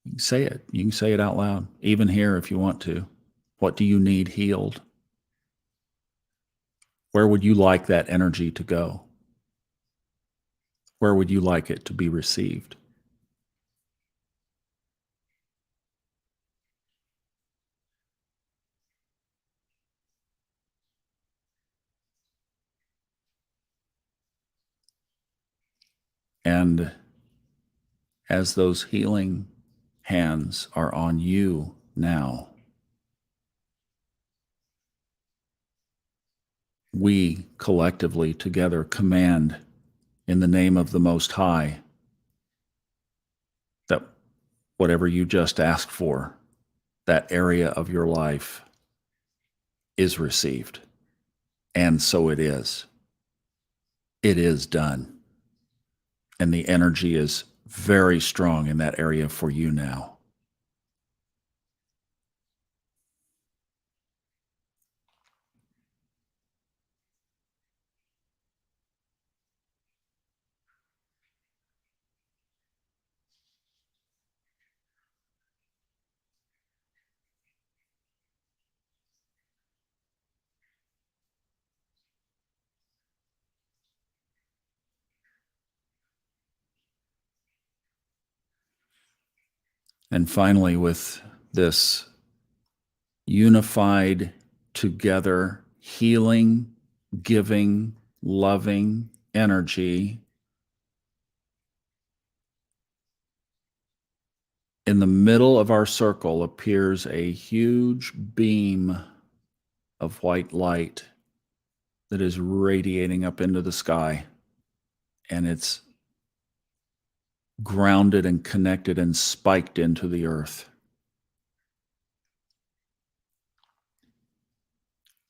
You can say it. You can say it out loud, even here if you want to. What do you need healed? Where would you like that energy to go? Where would you like it to be received? And as those healing hands are on you now, we collectively together command in the name of the Most High that whatever you just asked for, that area of your life is received. And so it is. It is done. And the energy is very strong in that area for you now. And finally, with this unified, together, healing, giving, loving energy, in the middle of our circle appears a huge beam of white light that is radiating up into the sky. And it's grounded and connected and spiked into the earth.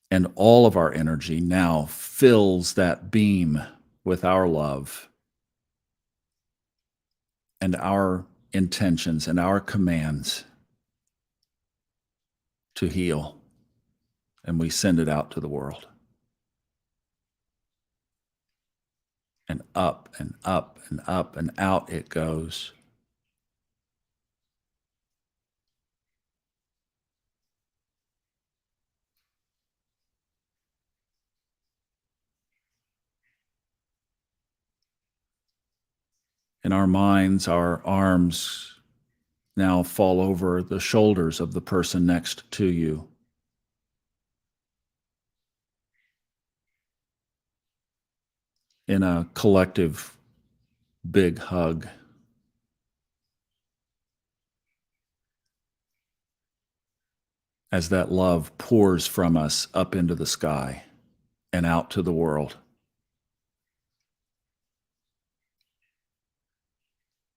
And all of our energy now fills that beam with our love and our intentions and our commands to heal. And we send it out to the world. And up and up and up and out it goes. In our minds, our arms now fall over the shoulders of the person next to you. In a collective big hug. As that love pours from us up into the sky and out to the world.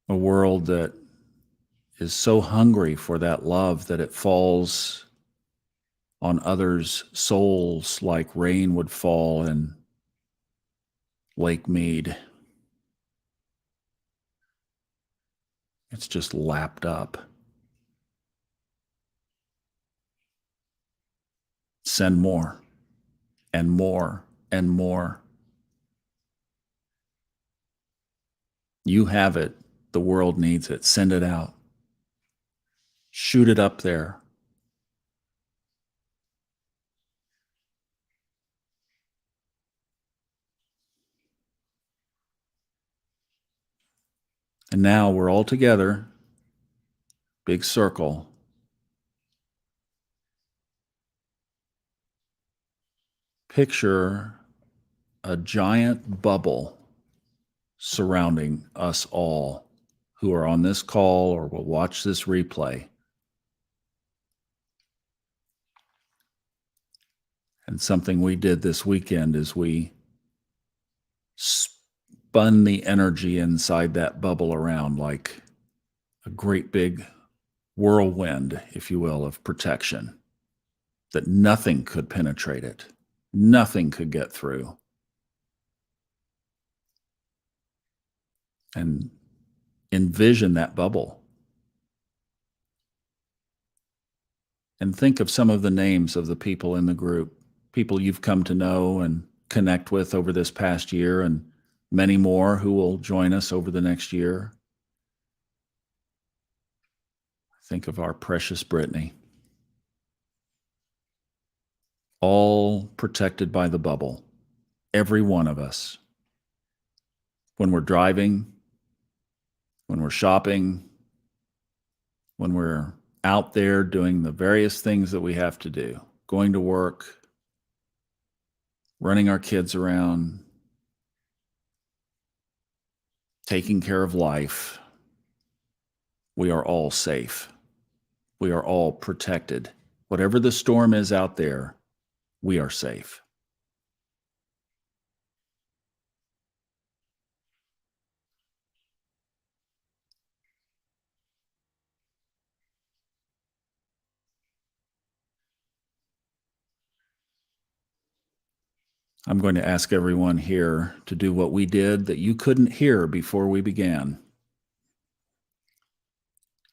A world that is so hungry for that love that it falls on others' souls like rain would fall in Lake Mead. It's just lapped up. Send more and more and more. You have it. The world needs it. Send it out. Shoot it up there. And now we're all together, big circle. Picture a giant bubble surrounding us all who are on this call or will watch this replay. And something we did this weekend is we spun the energy inside that bubble around like a great big whirlwind, if you will, of protection, that nothing could penetrate it. Nothing could get through. And envision that bubble. And think of some of the names of the people in the group, people you've come to know and connect with over this past year, and many more who will join us over the next year. Think of our precious Brittany. All protected by the bubble, every one of us. When we're driving, when we're shopping, when we're out there doing the various things that we have to do, going to work, running our kids around, taking care of life, we are all safe. We are all protected. Whatever the storm is out there, we are safe. I'm going to ask everyone here to do what we did that you couldn't hear before we began.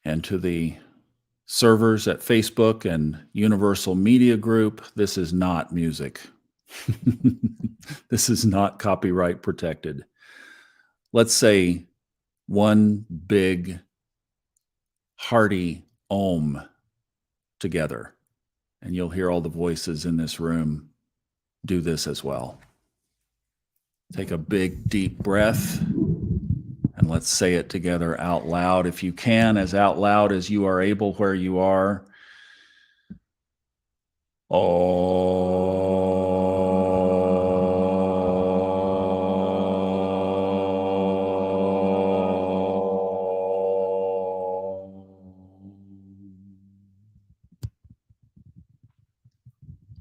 And to the servers at Facebook and Universal Media Group, this is not music. This is not copyright protected. Let's say one big, hearty Om together, and you'll hear all the voices in this room do this as well. Take a big, deep breath, and let's say it together out loud. If you can, as out loud as you are able where you are.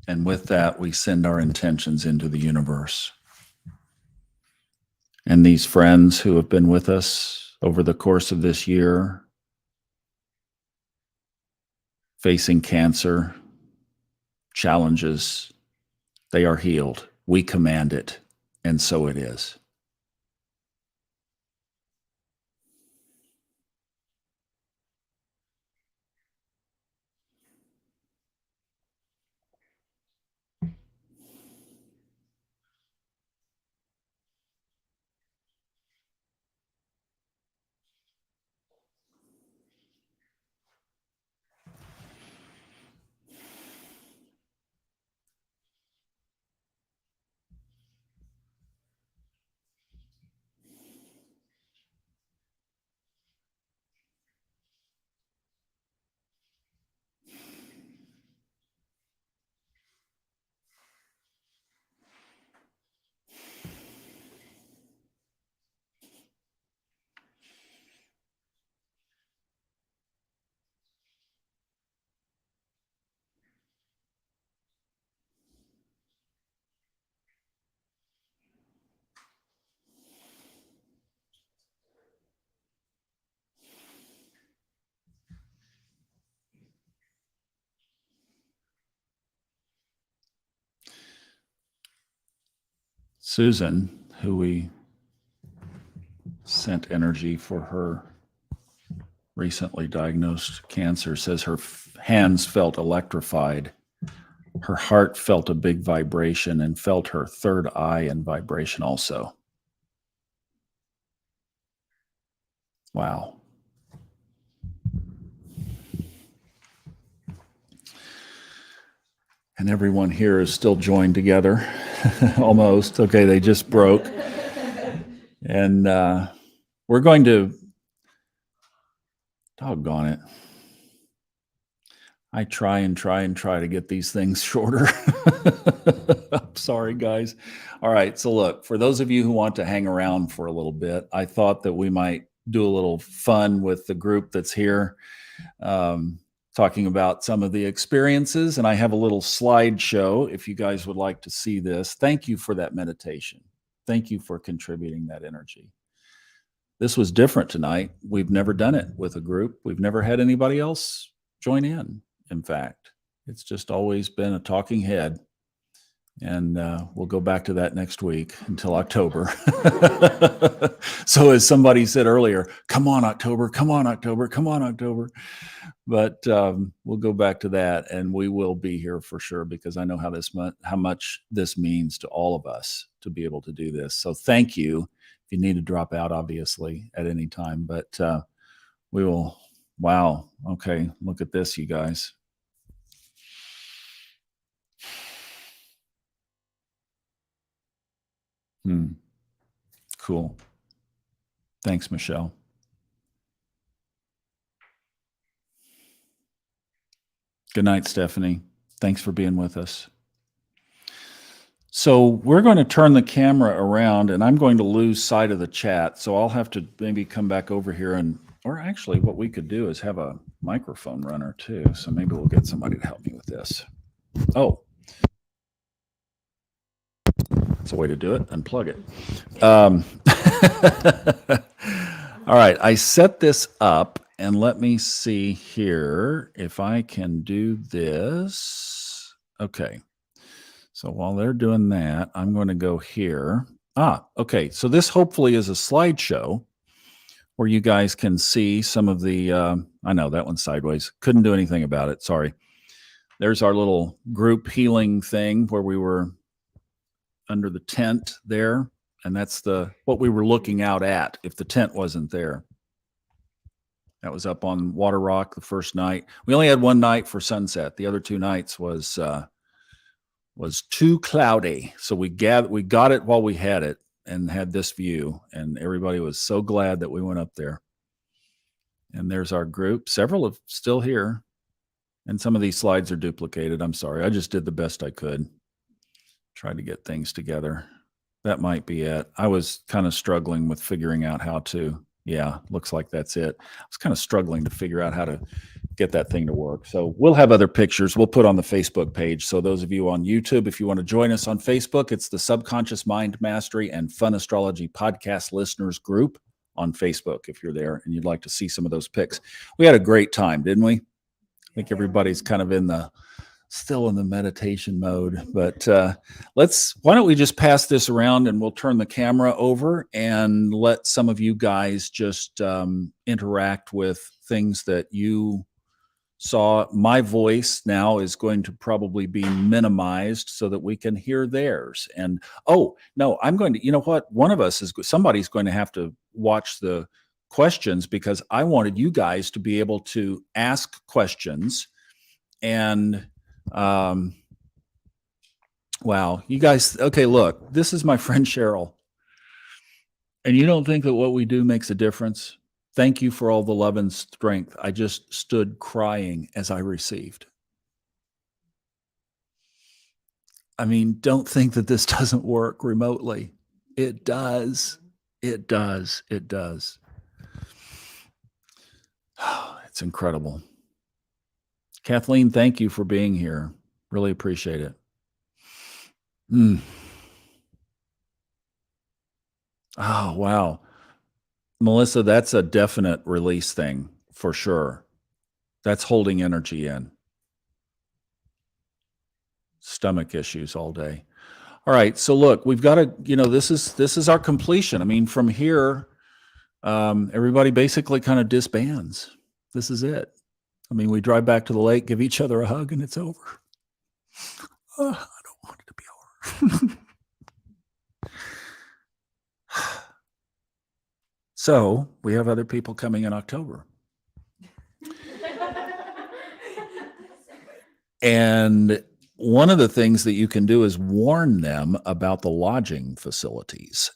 And with that, we send our intentions into the universe. And these friends who have been with us over the course of this year, facing cancer, challenges, they are healed. We command it, and so it is. Susan, who we sent energy for her recently diagnosed cancer, says her hands felt electrified. Her heart felt a big vibration and felt her third eye in vibration also. Wow. And everyone here is still joined together, almost. Okay, they just broke. And we're going to, doggone it. I try to get these things shorter. I'm sorry, guys. All right, so look, for those of you who want to hang around for a little bit, I thought that we might do a little fun with the group that's here. Talking about some of the experiences, and I have a little slideshow if you guys would like to see this. Thank you for that meditation. Thank you for contributing that energy. This was different tonight. We've never done it with a group. We've never had anybody else join in fact. It's just always been a talking head. And we'll go back to that next week until October. So as somebody said earlier, come on, October, come on, October, come on, October. But we'll go back to that, and we will be here for sure, because I know how much this means to all of us to be able to do this. So thank you. If you need to drop out, obviously, at any time, but we will. Wow. Okay. Look at this, you guys. Cool. Thanks, Michelle. Good night, Stephanie. Thanks for being with us. So we're going to turn the camera around, and I'm going to lose sight of the chat. So I'll have to maybe come back over here, or actually what we could do is have a microphone runner too. So maybe we'll get somebody to help me with this. Oh, that's a way to do it. Unplug it. All right. I set this up, and let me see here if I can do this. Okay. So while they're doing that, I'm going to go here. Okay. So this hopefully is a slideshow where you guys can see some of the, I know that one's sideways. Couldn't do anything about it. Sorry. There's our little group healing thing where we were under the tent there. And that's what we were looking out at if the tent wasn't there. That was up on Water Rock the first night. We only had one night for sunset. The other two nights was too cloudy. So we got it while we had it and had this view, and everybody was so glad that we went up there. And there's our group. Several are still here, and some of these slides are duplicated. I'm sorry. I just did the best I could. Tried to get things together. That might be it. I was kind of struggling with figuring out how to, yeah, looks like that's it. I was kind of struggling to figure out how to get that thing to work. So we'll have other pictures we'll put on the Facebook page. So those of you on YouTube, if you want to join us on Facebook, it's the Subconscious Mind Mastery and Fun Astrology Podcast Listeners Group on Facebook. If you're there and you'd like to see some of those pics. We had a great time, didn't we? I think everybody's kind of still in the meditation mode, but why don't we just pass this around, and we'll turn the camera over and let some of you guys just interact with things that you saw. My voice now is going to probably be minimized so that we can hear theirs. And oh no, I'm going to, you know what? Somebody's going to have to watch the questions, because I wanted you guys to be able to ask questions. And wow, you guys, okay, look, this is my friend Cheryl. And you don't think that what we do makes a difference? Thank you for all the love and strength. I just stood crying as I received. I mean, don't think that this doesn't work remotely. It does. It does. It does. Oh, it's incredible. Kathleen, thank you for being here. Really appreciate it. Oh, wow. Melissa, that's a definite release thing for sure. That's holding energy in. Stomach issues all day. All right. So look, we've got to, this is our completion. I mean, from here, everybody basically kind of disbands. This is it. I mean, we drive back to the lake, give each other a hug, and it's over. I don't want it to be over. So we have other people coming in October. And one of the things that you can do is warn them about the lodging facilities.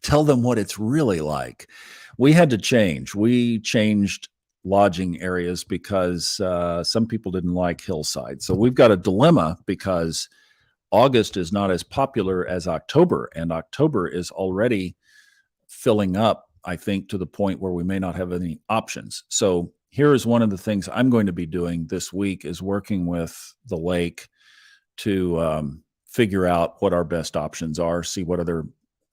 Tell them what it's really like. We had to change. We changed lodging areas because some people didn't like hillside. So we've got a dilemma because August is not as popular as October, and October is already filling up, I think, to the point where we may not have any options. So here is one of the things I'm going to be doing this week, is working with the lake to figure out what our best options are, see what other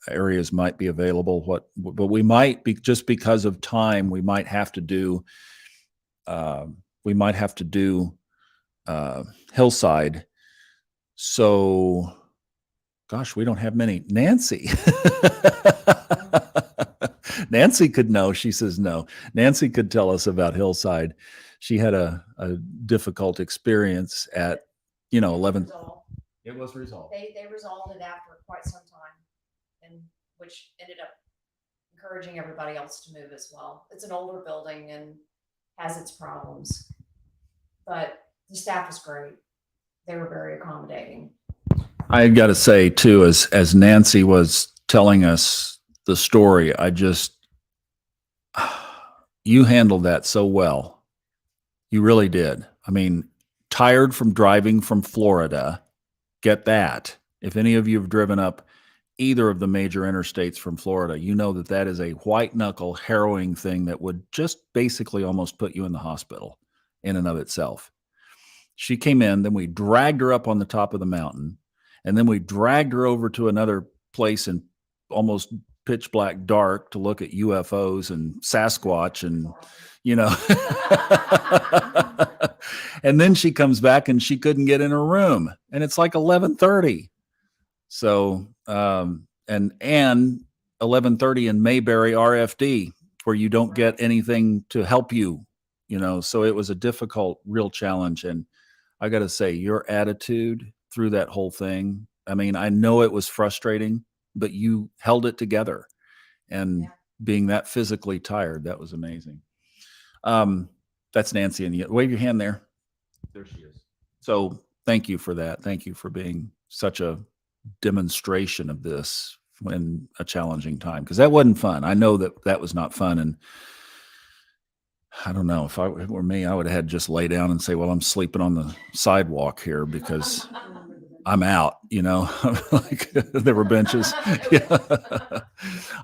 areas might be available, but we might be, just because of time, we might have to do Hillside. So, gosh, we don't have many. Nancy. Nancy could know. She says no. Nancy could tell us about Hillside. She had a difficult experience at, 11th. It was resolved. They resolved it after quite some time, and which ended up encouraging everybody else to move as well. It's an older building and has its problems, but the staff was great. They were very accommodating. I got to say too, as Nancy was telling us the story, you handled that so well. You really did. I mean, tired from driving from Florida, get that. If any of you have driven up either of the major interstates from Florida, you know that is a white knuckle harrowing thing that would just basically almost put you in the hospital in and of itself. She came in, then we dragged her up on the top of the mountain, and then we dragged her over to another place in almost pitch black dark to look at UFOs and Sasquatch and, and then she comes back and she couldn't get in her room, and it's like 11:30. So, and 11:30 in Mayberry RFD, where you don't get anything to help you, so it was a difficult, real challenge. And I got to say, your attitude through that whole thing, I mean, I know it was frustrating, but you held it together, and being that physically tired, that was amazing. That's Nancy, and wave your hand there. There she is. So thank you for that. Thank you for being such a demonstration of this in a challenging time, because that wasn't fun. I know that was not fun. And I don't know, if it were me, I would have had just lay down and say, well, I'm sleeping on the sidewalk here because I'm out, like there were benches. Yeah.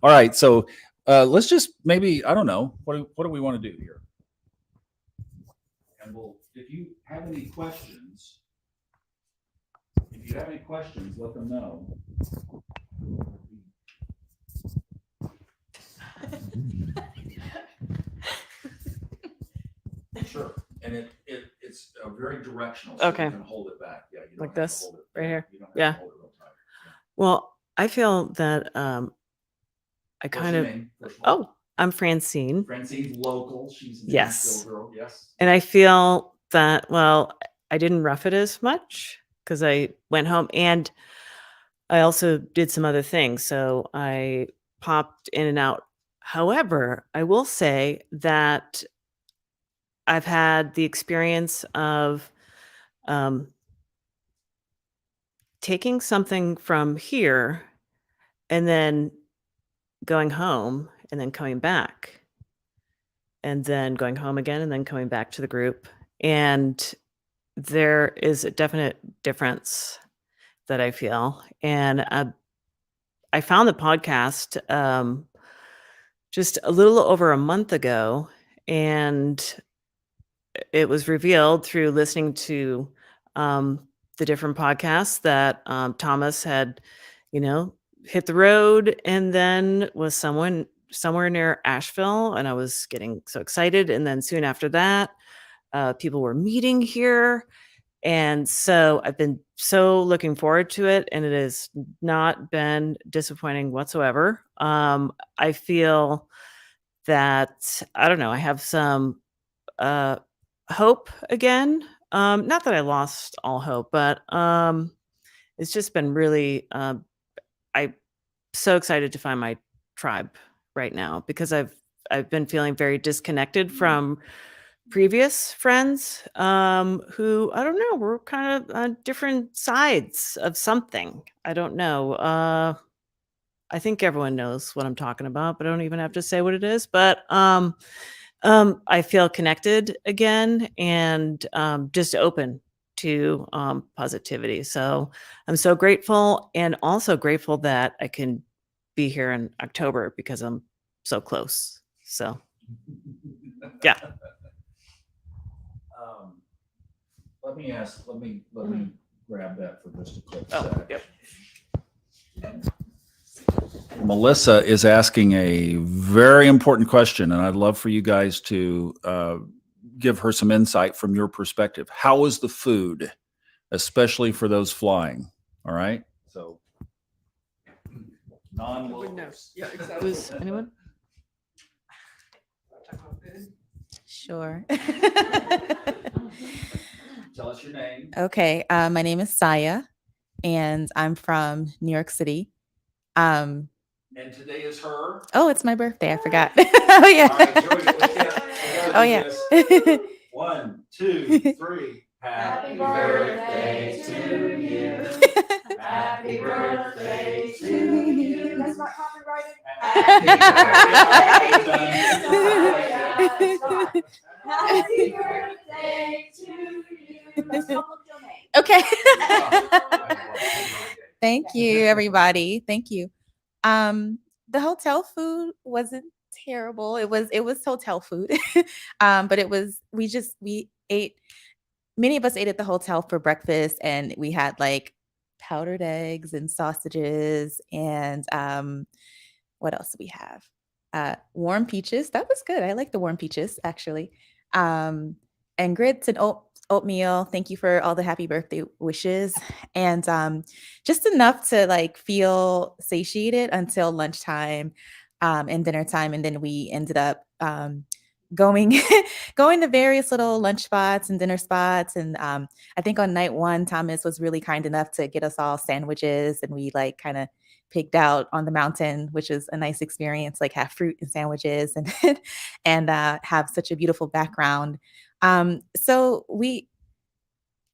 All right. So let's just maybe, I don't know, what do we want to do here? And if you have any questions, let them know. Sure. And it's very directional. So Okay. You can hold it back. Yeah. You don't Like have to this, hold it right back. here? You don't have to Yeah. hold it real tight. Well, I feel that I What's kind your of, name, first of all? oh, I'm Francine. Francine's local. She's a Yes. Nashville girl. Yes. And I feel that, well, I didn't rough it as much because I went home and I also did some other things. So I popped in and out. However, I will say that I've had the experience of taking something from here and then going home and then coming back and then going home again and then coming back to the group. And there is a definite difference that I feel. And I found the podcast just a little over a month ago, and it was revealed through listening to the different podcasts that Thomas had, hit the road and then was somewhere near Asheville, and I was getting so excited. And then soon after that, people were meeting here. And so I've been so looking forward to it, and it has not been disappointing whatsoever. I feel that, I don't know, I have some hope again. Not that I lost all hope, but it's just been really, I'm so excited to find my tribe right now, because I've been feeling very disconnected from previous friends who, I don't know, were kind of on different sides of something. I don't know. I think everyone knows what I'm talking about, but I don't even have to say what it is. But I feel connected again, and just open to positivity. So I'm so grateful, and also grateful that I can be here in October because I'm so close. So yeah. Let me grab that for just a quick Oh, sec. yep. Melissa is asking a very important question, and I'd love for you guys to give her some insight from your perspective. How was the food, especially for those flying? All right. So, non-locals. Yeah, exactly. Was anyone? Sure. Tell us your name. Okay, my name is Saya, and I'm from New York City. And today is her. Oh, it's my birthday. I forgot. Oh yeah. All right, Joey, let's Oh yeah. do this. 1, 2, 3. Happy birthday to you. Happy birthday to you. That's not copyrighted. Happy birthday to you. That's public domain. Okay. Thank you, everybody. Thank you. The hotel food wasn't terrible. It was hotel food. But we ate, many of us ate at the hotel for breakfast, and we had like powdered eggs and sausages and what else do we have? Warm peaches. That was good. I like the warm peaches actually. And grits and oatmeal. Thank you for all the happy birthday wishes. And just enough to like feel satiated until lunchtime and dinner time. And then we ended up going going to various little lunch spots and dinner spots. And I think on night one, Thomas was really kind enough to get us all sandwiches, and we like kind of picked out on the mountain, which is a nice experience, like have fruit and sandwiches and and have such a beautiful background. So we,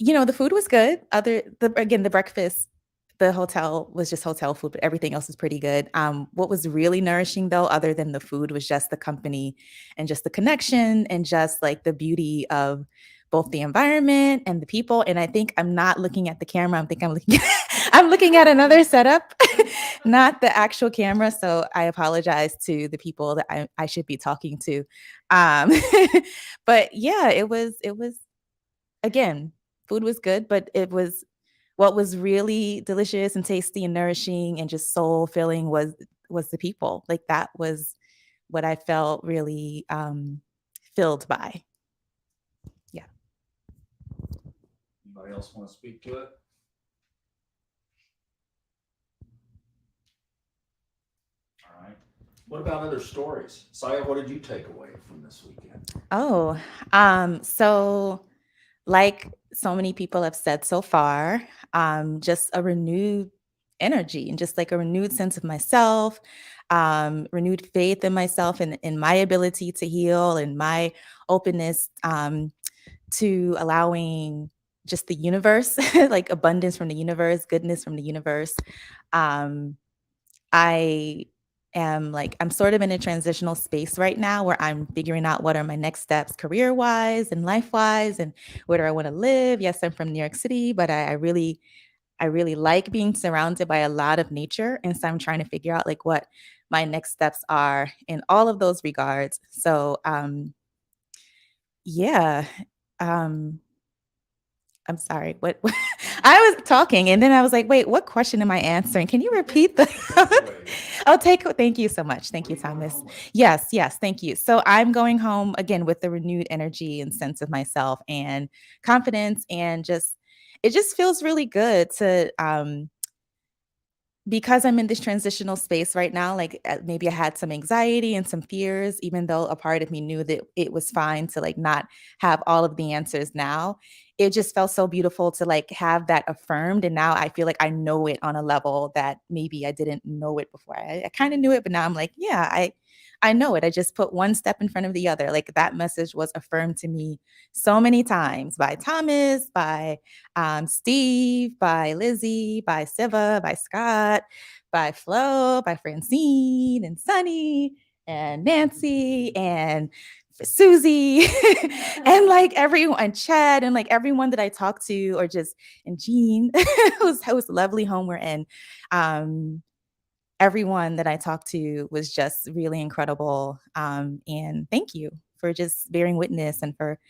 the food was good. The breakfast, the hotel was just hotel food, but everything else was pretty good. What was really nourishing though, other than the food, was just the company and just the connection and just like the beauty of both the environment and the people. And I think I'm not looking at the camera. I'm looking at another setup, not the actual camera. So I apologize to the people that I should be talking to. But yeah, it was again, food was good, but what was really delicious and tasty and nourishing and just soul filling was the people. Like that was what I felt really filled by. Yeah. Anybody else want to speak to it? All right. What about other stories? Saya, what did you take away from this weekend? Oh, so like so many people have said so far, just a renewed energy and just like a renewed sense of myself, renewed faith in myself and in my ability to heal and my openness to allowing just the universe, like abundance from the universe, goodness from the universe. I I'm sort of in a transitional space right now where I'm figuring out what are my next steps career wise and life wise and where do I want to live. Yes, I'm from New York City, but I really like being surrounded by a lot of nature. And so I'm trying to figure out like what my next steps are in all of those regards. So yeah. I'm sorry. What I was talking and then I was like, wait, what question am I answering? Can you repeat the thank you so much. Thank you, Thomas. Yes, thank you. So I'm going home again with the renewed energy and sense of myself and confidence, and it just feels really good to because I'm in this transitional space right now, like maybe I had some anxiety and some fears, even though a part of me knew that it was fine to like not have all of the answers now. It just felt so beautiful to like have that affirmed. And now I feel like I know it on a level that maybe I didn't know it before. I kind of knew it, but now I'm like, yeah, I know it. I just put one step in front of the other. Like that message was affirmed to me so many times by Thomas, by Steve, by Lizzie, by Siva, by Scott, by Flo, by Francine and Sunny and Nancy and Susie and like everyone and Chad and like everyone that I talked to, or just and Jean who's lovely homer, and everyone that I talked to was just really incredible. And thank you for just bearing witness and for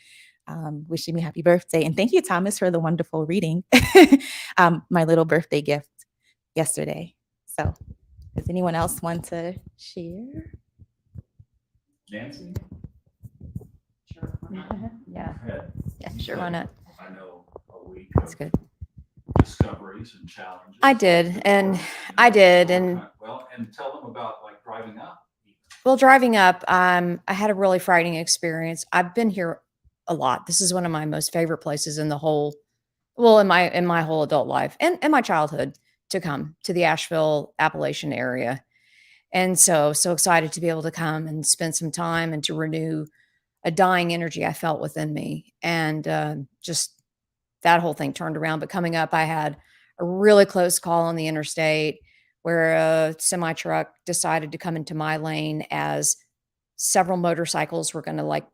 wishing me happy birthday. And thank you, Thomas, for the wonderful reading, my little birthday gift yesterday. So does anyone else want to share? Nancy? Yeah, Had, yeah, sure, why not? I know, a week That's of good. discoveries and challenges. I did, Like, and you I know, did, all and kind- well, and tell them about like driving up. well, driving up, I had a really frightening experience. I've been here a lot. This is one of my most favorite places in the whole, well, in my whole adult life and my childhood to come to the Asheville Appalachian area. And so excited to be able to come and spend some time and to renew a dying energy I felt within me. And just that whole thing turned around. But coming up, I had a really close call on the interstate where a semi truck decided to come into my lane as several motorcycles were going to like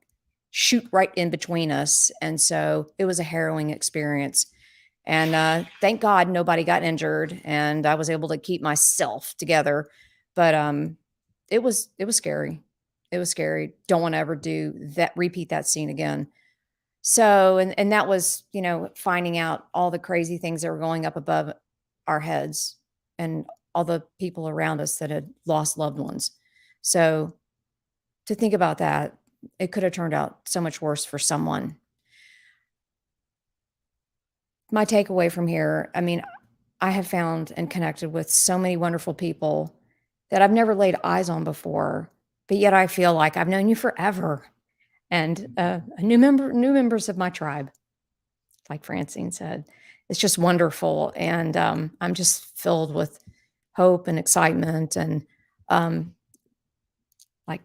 shoot right in between us. And so it was a harrowing experience. And thank God nobody got injured and I was able to keep myself together. But it was scary. It was scary. Don't want to ever do that, repeat that scene again. So, and that was, you know, finding out all the crazy things that were going up above our heads and all the people around us that had lost loved ones. So to think about that, it could have turned out so much worse for someone. My takeaway from here, I mean, I have found and connected with so many wonderful people that I've never laid eyes on before, but yet I feel like I've known you forever. And new members of my tribe, like Francine said, it's just wonderful. And I'm just filled with hope and excitement and like,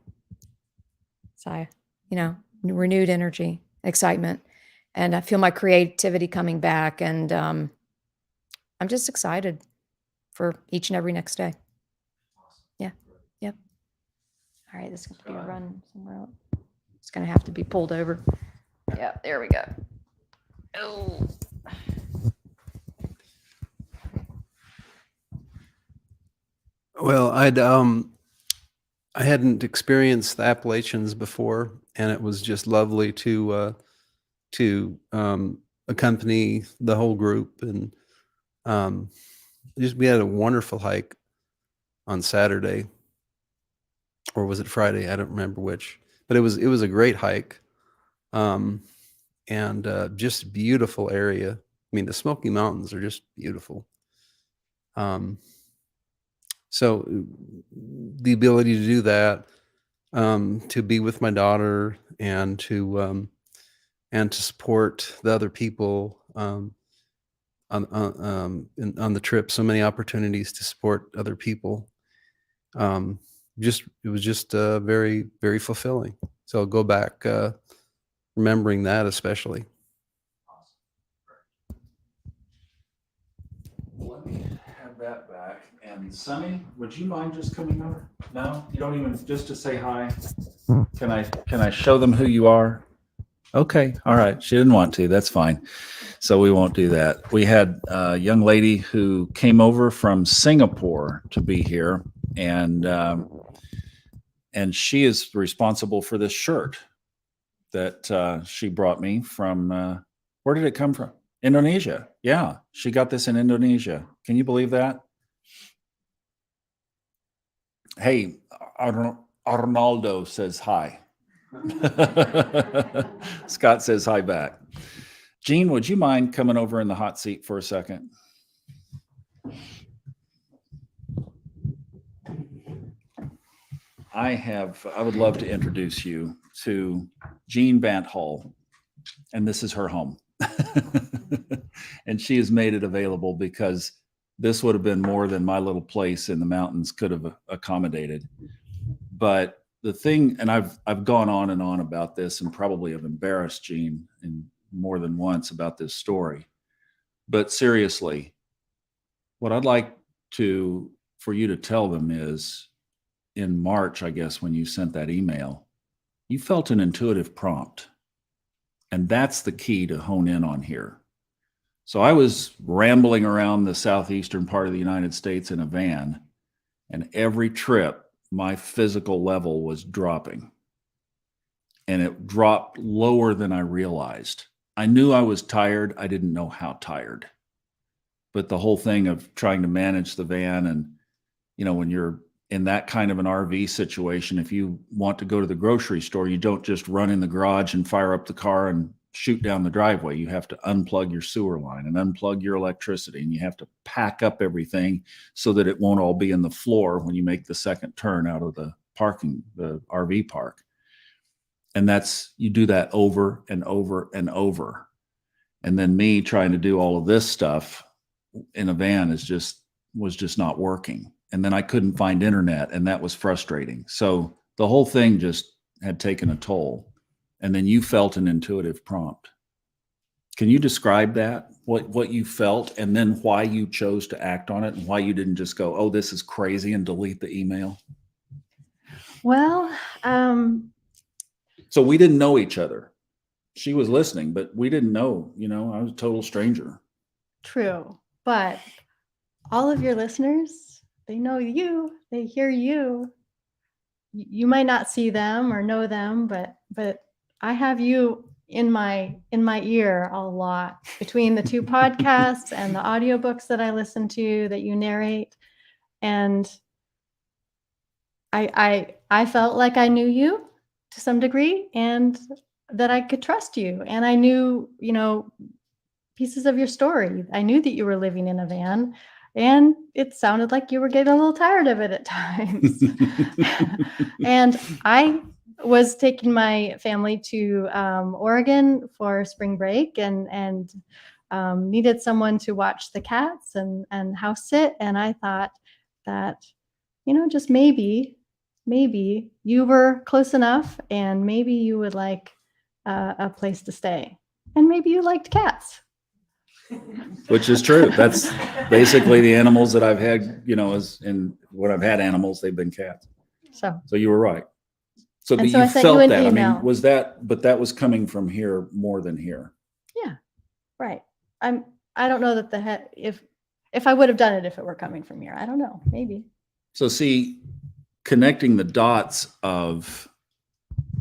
Saya, you know, renewed energy, excitement. And I feel my creativity coming back. And I'm just excited for each and every next day. Yeah. Yep. All right. This is going to be a run somewhere else. It's going to have to be pulled over. Yeah. There we go. Oh. Well, I hadn't experienced the Appalachians before, and it was just lovely to accompany the whole group, and we had a wonderful hike on Saturday, or was it Friday? I don't remember which, but it was a great hike, and just beautiful area. I mean, the Smoky Mountains are just beautiful. So the ability to do that, to be with my daughter and to support the other people on the trip, so many opportunities to support other people. It was just very, very fulfilling. So I'll go back remembering that especially. Let me have that back. And Sunny, would you mind just coming over? No, you don't even, just to say hi. Can I show them who you are? Okay, all right. She didn't want to. That's fine. So we won't do that. We had a young lady who came over from Singapore to be here, and she is responsible for this shirt that she brought me from. Where did it come from? Indonesia. Yeah, she got this in Indonesia. Can you believe that? Hey, Arnaldo says hi. Scott says hi back. Jean, would you mind coming over in the hot seat for a second? I would love to introduce you to Jean Bant Hall, and this is her home. And she has made it available because this would have been more than my little place in the mountains could have accommodated. But the thing, and I've gone on and on about this and probably have embarrassed Jean in more than once about this story. But seriously, what I'd like for you to tell them is, in March, I guess, when you sent that email, you felt an intuitive prompt. And that's the key to hone in on here. So I was rambling around the southeastern part of the United States in a van, and every trip, my physical level was dropping. And it dropped lower than I realized. I knew I was tired. I didn't know how tired. But the whole thing of trying to manage the van, and, you know, when you're in that kind of an RV situation, if you want to go to the grocery store, you don't just run in the garage and fire up the car and shoot down the driveway. You have to unplug your sewer line and unplug your electricity, and you have to pack up everything so that it won't all be in the floor when you make the second turn out of the RV park. And you do that over and over and over. And then me trying to do all of this stuff in a van was just not working. And then I couldn't find internet, and that was frustrating. So the whole thing just had taken a toll. And then you felt an intuitive prompt. Can you describe that? What you felt, and then why you chose to act on it, and why you didn't just go, "Oh, this is crazy," and delete the email? Well, So we didn't know each other. She was listening, but we didn't know, I was a total stranger. true. But all of your listeners, they know you, they hear you. You might not see them or know them, but I have you in my ear a lot between the two podcasts and the audiobooks that I listen to that you narrate. And I felt like I knew you to some degree, and that I could trust you. And I knew, pieces of your story. I knew that you were living in a van, and it sounded like you were getting a little tired of it at times. And I was taking my family to Oregon for spring break, and needed someone to watch the cats and house sit. And I thought that, just maybe you were close enough, and maybe you would like a place to stay, and maybe you liked cats. Which is true. That's basically the animals that I've had, when I've had animals, they've been cats. So So you were right. So And but so you I sent you felt an that. I email. mean, but that was coming from here more than here. yeah, right. I don't know that if I would have done it if it were coming from here. I don't know. Maybe. So see, connecting the dots of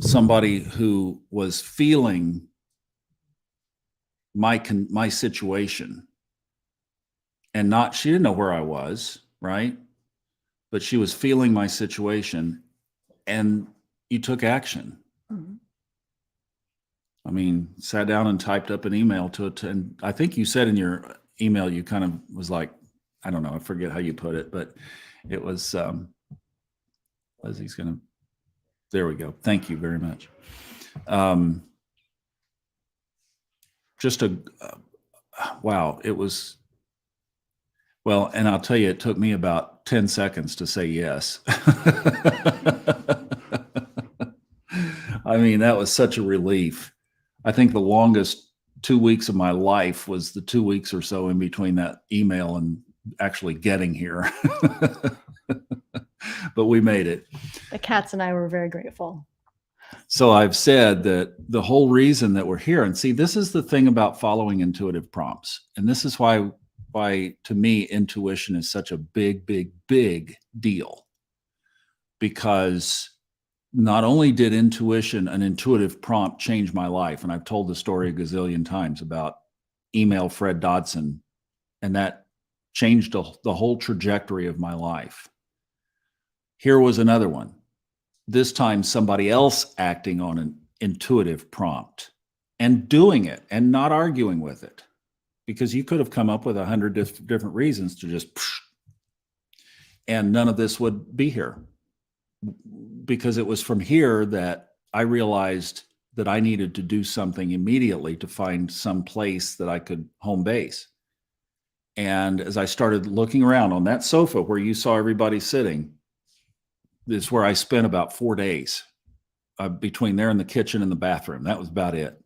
somebody who was feeling my situation, and she didn't know where I was, right? But she was feeling my situation, and you took action. Mhm. I mean, sat down and typed up an email to it. And I think you said in your email, you kind of was like, I don't know, I forget how you put it, but it was, Leslie's there we go. Thank you very much. Wow. It was, well, and I'll tell you, it took me about 10 seconds to say yes. I mean, that was such a relief. I think the longest 2 weeks of my life was the 2 weeks or so in between that email and actually getting here. But we made it. The cats and I were very grateful. So I've said that the whole reason that we're here, and see, this is the thing about following intuitive prompts. And this is why to me, intuition is such a big, big, big deal. Because not only did an intuitive prompt change my life, and I've told the story a gazillion times about email Fred Dodson, and that changed the whole trajectory of my life. Here was another one. This time somebody else acting on an intuitive prompt and doing it and not arguing with it, because you could have come up with 100 different reasons to just, and none of this would be here, because it was from here that I realized that I needed to do something immediately to find some place that I could home base. And as I started looking around on that sofa where you saw everybody sitting, this is where I spent about 4 days between there and the kitchen and the bathroom. That was about it.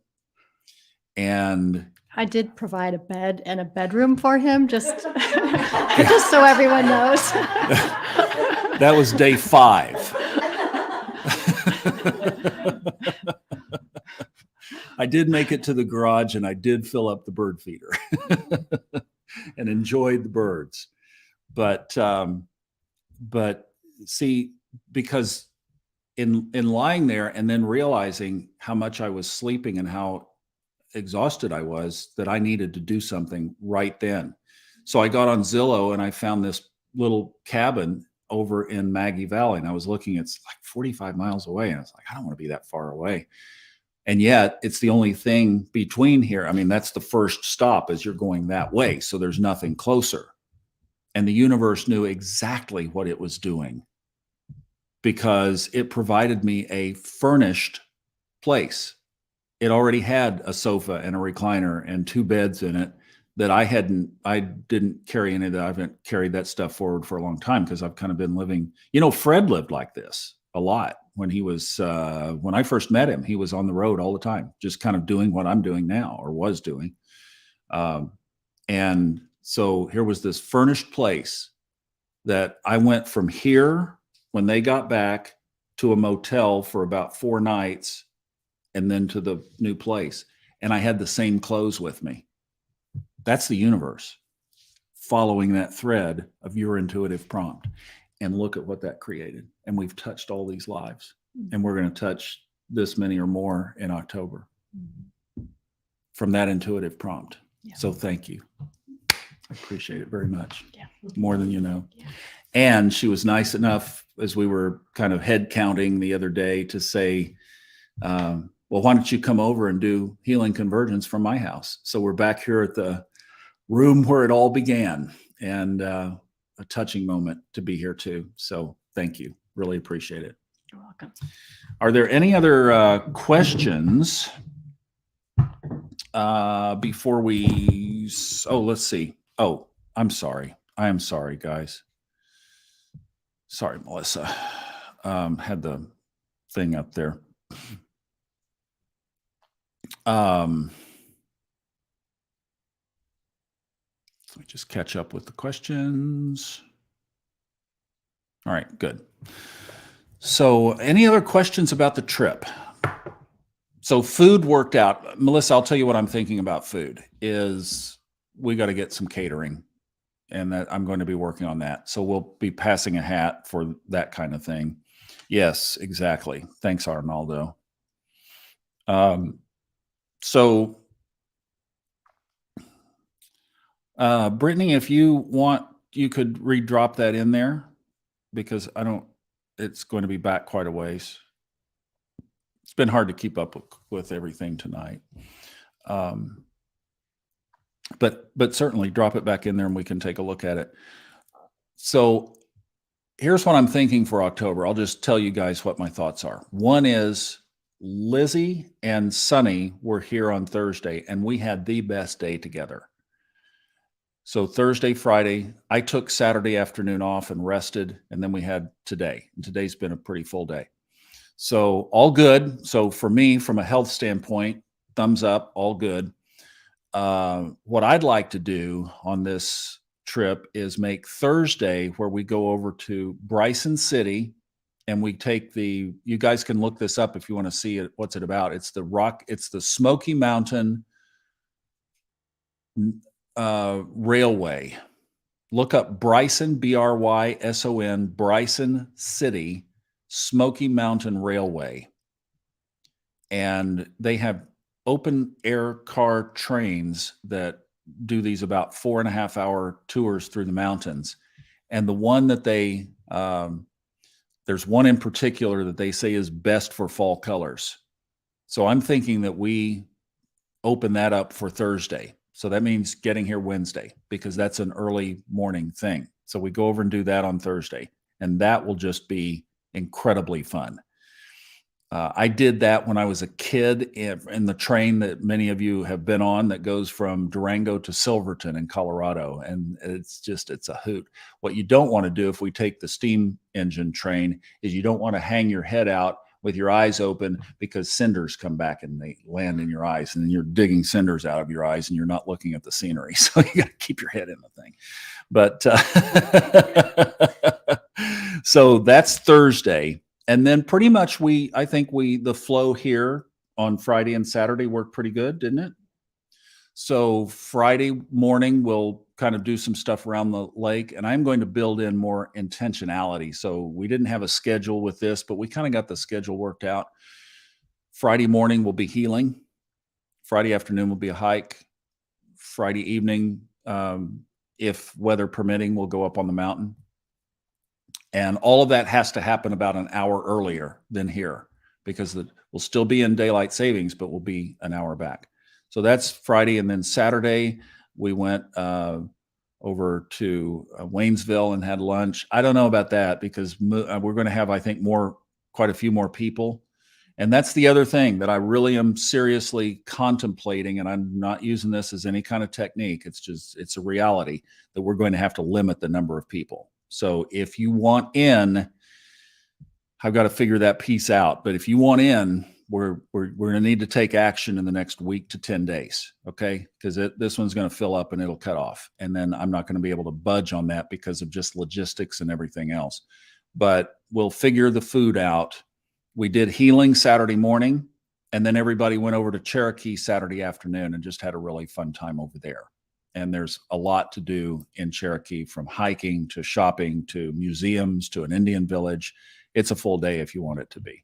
And I did provide a bed and a bedroom for him, just so everyone knows. that was day 5. I did make it to the garage, and I did fill up the bird feeder and enjoyed the birds. But see, because in lying there and then realizing how much I was sleeping and how exhausted I was, that I needed to do something right then. So I got on Zillow and I found this little cabin over in Maggie Valley, and I was looking, it's like 45 miles away. And I was like, I don't want to be that far away. And yet it's the only thing between here. I mean, that's the first stop as you're going that way. So there's nothing closer. And the universe knew exactly what it was doing because it provided me a furnished place. It already had a sofa and a recliner and 2 beds in it that I didn't carry any of that. I haven't carried that stuff forward for a long time because I've kind of been living, Fred lived like this a lot when he was, when I first met him, he was on the road all the time, just kind of doing what I'm doing now or was doing. And so here was this furnished place that I went from here when they got back to a motel for about 4 nights and then to the new place. And I had the same clothes with me. That's the universe following that thread of your intuitive prompt. And look at what that created. And we've touched all these lives. And we're going to touch this many or more in October from that intuitive prompt. Yeah. So thank you. I appreciate it very much. Yeah. More than you know. Yeah. And she was nice enough as we were kind of head counting the other day to say, well, why don't you come over and do Healing Convergence from my house? So we're back here at the room where it all began, and a touching moment to be here too. So thank you. Really appreciate it. You're welcome. Are there any other questions before we, let's see. Oh, I'm sorry. I am sorry, guys. Sorry, Melissa. Had the thing up there. Let me just catch up with the questions. All right, good. So any other questions about the trip? So food worked out. Melissa, I'll tell you what I'm thinking about food is we got to get some catering, and that I'm going to be working on that. So we'll be passing a hat for that kind of thing. Yes, exactly. Thanks, Arnaldo. So Brittany, if you want, you could redrop that in there because it's going to be back quite a ways. It's been hard to keep up with everything tonight. But certainly drop it back in there and we can take a look at it. So here's what I'm thinking for October. I'll just tell you guys what my thoughts are. One is Lizzie and Sunny were here on Thursday and we had the best day together. So Thursday, Friday, I took Saturday afternoon off and rested, and then we had today. And today's been a pretty full day. So all good. So for me, from a health standpoint, thumbs up, all good. What I'd like to do on this trip is make Thursday where we go over to Bryson City and we take you guys can look this up if you want to see it. What's it about? It's the Smoky Mountain Railway. Look up Bryson, Bryson, Bryson City, Smoky Mountain Railway. And they have open air car trains that do these about 4.5 hour tours through the mountains. And the one that there's one in particular that they say is best for fall colors. So I'm thinking that we open that up for Thursday. So that means getting here Wednesday because that's an early morning thing. So we go over and do that on Thursday, and that will just be incredibly fun. I did that when I was a kid in the train that many of you have been on that goes from Durango to Silverton in Colorado. And it's a hoot. What you don't want to do if we take the steam engine train is you don't want to hang your head out with your eyes open because cinders come back and they land in your eyes and then you're digging cinders out of your eyes and you're not looking at the scenery. So you got to keep your head in the thing. But so that's Thursday. And then pretty much I think the flow here on Friday and Saturday worked pretty good, didn't it? So Friday morning, we'll kind of do some stuff around the lake, and I'm going to build in more intentionality. So we didn't have a schedule with this, but we kind of got the schedule worked out. Friday morning will be healing. Friday afternoon will be a hike. Friday evening, if weather permitting, we'll go up on the mountain. And all of that has to happen about an hour earlier than here because we'll still be in daylight savings, but we'll be an hour back. So that's Friday. And then Saturday, we went over to Waynesville and had lunch. I don't know about that because we're going to have, I think, quite a few more people. And that's the other thing that I really am seriously contemplating. And I'm not using this as any kind of technique. It's a reality that we're going to have to limit the number of people. So if you want in, I've got to figure that piece out. But if you want in, we're going to need to take action in the next week to 10 days. Okay. Because this one's going to fill up and it'll cut off. And then I'm not going to be able to budge on that because of just logistics and everything else. But we'll figure the food out. We did healing Saturday morning, and then everybody went over to Cherokee Saturday afternoon and just had a really fun time over there. And there's a lot to do in Cherokee, from hiking to shopping to museums to an Indian village. It's a full day if you want it to be.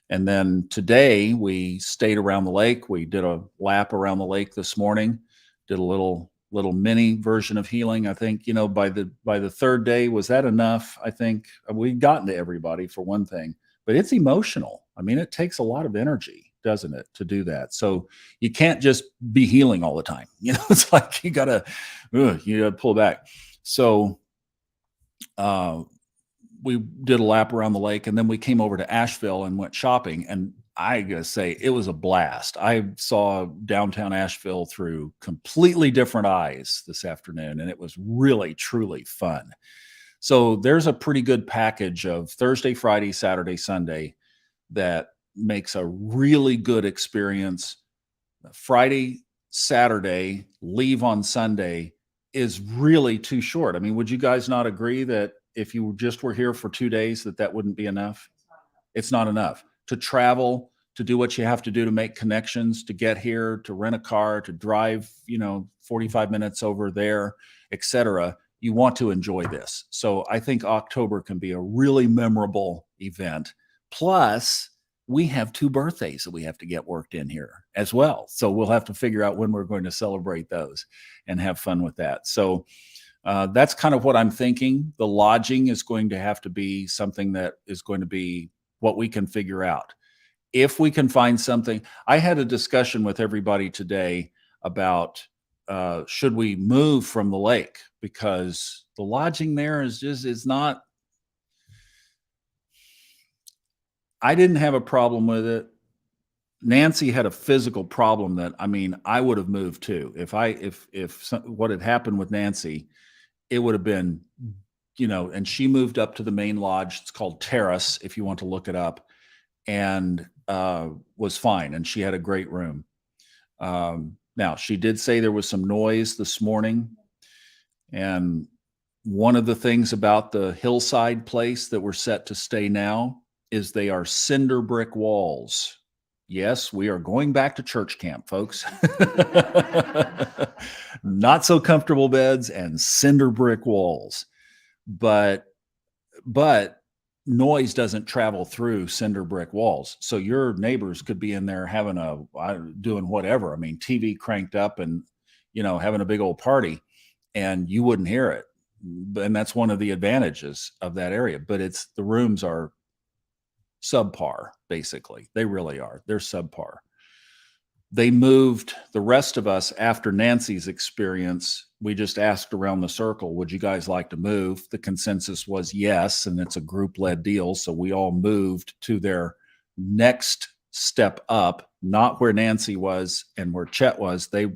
And then today we stayed around the lake. We did a lap around the lake this morning, did a little mini version of healing. I think, by the third day, was that enough? I think we've gotten to everybody for one thing. But it's emotional. I mean, it takes a lot of energy, doesn't it, to do that? So you can't just be healing all the time. It's like you gotta pull back. So we did a lap around the lake, and then we came over to Asheville and went shopping. And I gotta say, it was a blast. I saw downtown Asheville through completely different eyes this afternoon, and it was really, truly fun. So there's a pretty good package of Thursday, Friday, Saturday, Sunday that makes a really good experience. Friday, Saturday, leave on Sunday is really too short. I mean, would you guys not agree that if you just were here for 2 days, that wouldn't be enough? It's not enough to travel, to do what you have to do to make connections, to get here, to rent a car, to drive, 45 minutes over there, etc. You want to enjoy this. So I think October can be a really memorable event. Plus, we have 2 birthdays that we have to get worked in here as well. So we'll have to figure out when we're going to celebrate those and have fun with that. So that's kind of what I'm thinking. The lodging is going to have to be something that is going to be what we can figure out. If we can find something, I had a discussion with everybody today about should we move from the lake, because the lodging there is not. I didn't have a problem with it. Nancy had a physical problem that, I would have moved too. If what had happened with Nancy, it would have been, and she moved up to the main lodge. It's called Terrace, if you want to look it up, and was fine. And she had a great room. Now, she did say there was some noise this morning. And one of the things about the hillside place that we're set to stay now is they are cinder brick walls. Yes, we are going back to church camp, folks. Not so comfortable beds and cinder brick walls. But noise doesn't travel through cinder brick walls. So your neighbors could be in there doing whatever. TV cranked up and, having a big old party, and you wouldn't hear it. And that's one of the advantages of that area. But the rooms are subpar, basically. They really are. They're subpar. They moved the rest of us after Nancy's experience. We just asked around the circle, would you guys like to move? The consensus was yes, and it's a group-led deal. So we all moved to their next step up, not where Nancy was and where Chet was. They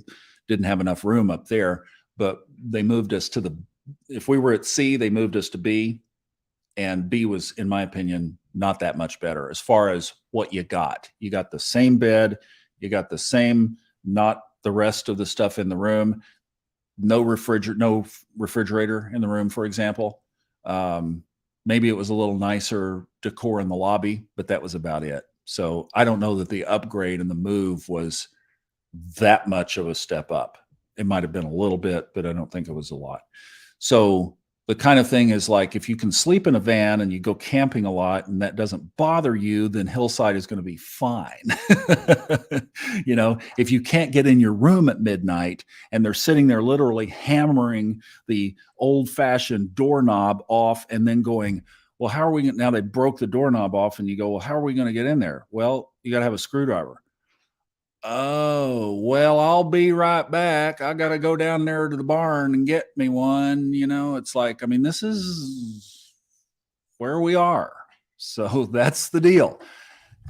didn't have enough room up there, but they moved us if we were at C, they moved us to B, and B was, in my opinion, not that much better as far as what you got. You got the same bed, you got the same, not the rest of the stuff in the room. No refrigerator in the room, for example. Maybe it was a little nicer decor in the lobby, but that was about it. So I don't know that the upgrade and the move was that much of a step up. It might have been a little bit, but I don't think it was a lot. So the kind of thing is like if you can sleep in a van and you go camping a lot and that doesn't bother you, then Hillside is going to be fine. You know, if you can't get in your room at midnight and they're sitting there literally hammering the old-fashioned doorknob off and then going, well, how are we now they broke the doorknob off and you go, well, how are we going to get in there? Well, you got to have a screwdriver. Oh, well, I'll be right back. I got to go down there to the barn and get me one. You know, it's like, I mean, this is where we are. So that's the deal.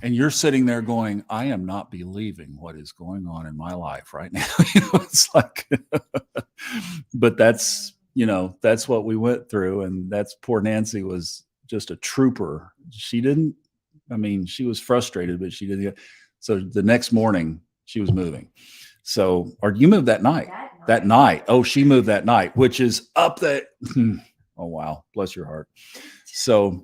And you're sitting there going, I am not believing what is going on in my life right now. You know, it's like, but that's, you know, that's what we went through. And that's poor Nancy was just a trooper. She didn't, I mean, she was frustrated, but she didn't. So the next morning she was moving. So, or you moved that night. That night. Oh, she moved that night, which is up that. Oh, wow. Bless your heart. So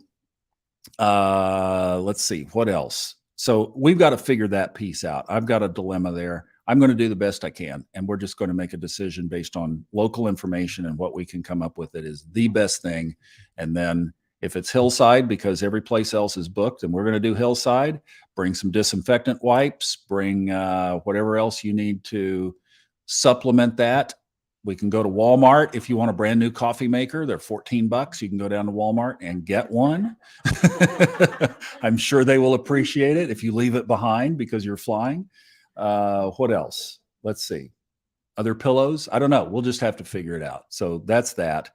let's see what else. So we've got to figure that piece out. I've got a dilemma there. I'm going to do the best I can. And we're just going to make a decision based on local information and what we can come up with that is the best thing. And then if it's Hillside, because every place else is booked and we're going to do Hillside, bring some disinfectant wipes, bring whatever else you need to supplement that. We can go to Walmart. If you want a brand new coffee maker, they're $14. You can go down to Walmart and get one. I'm sure they will appreciate it if you leave it behind because you're flying. What else? Let's see. Other pillows? I don't know. We'll just have to figure it out. So that's that.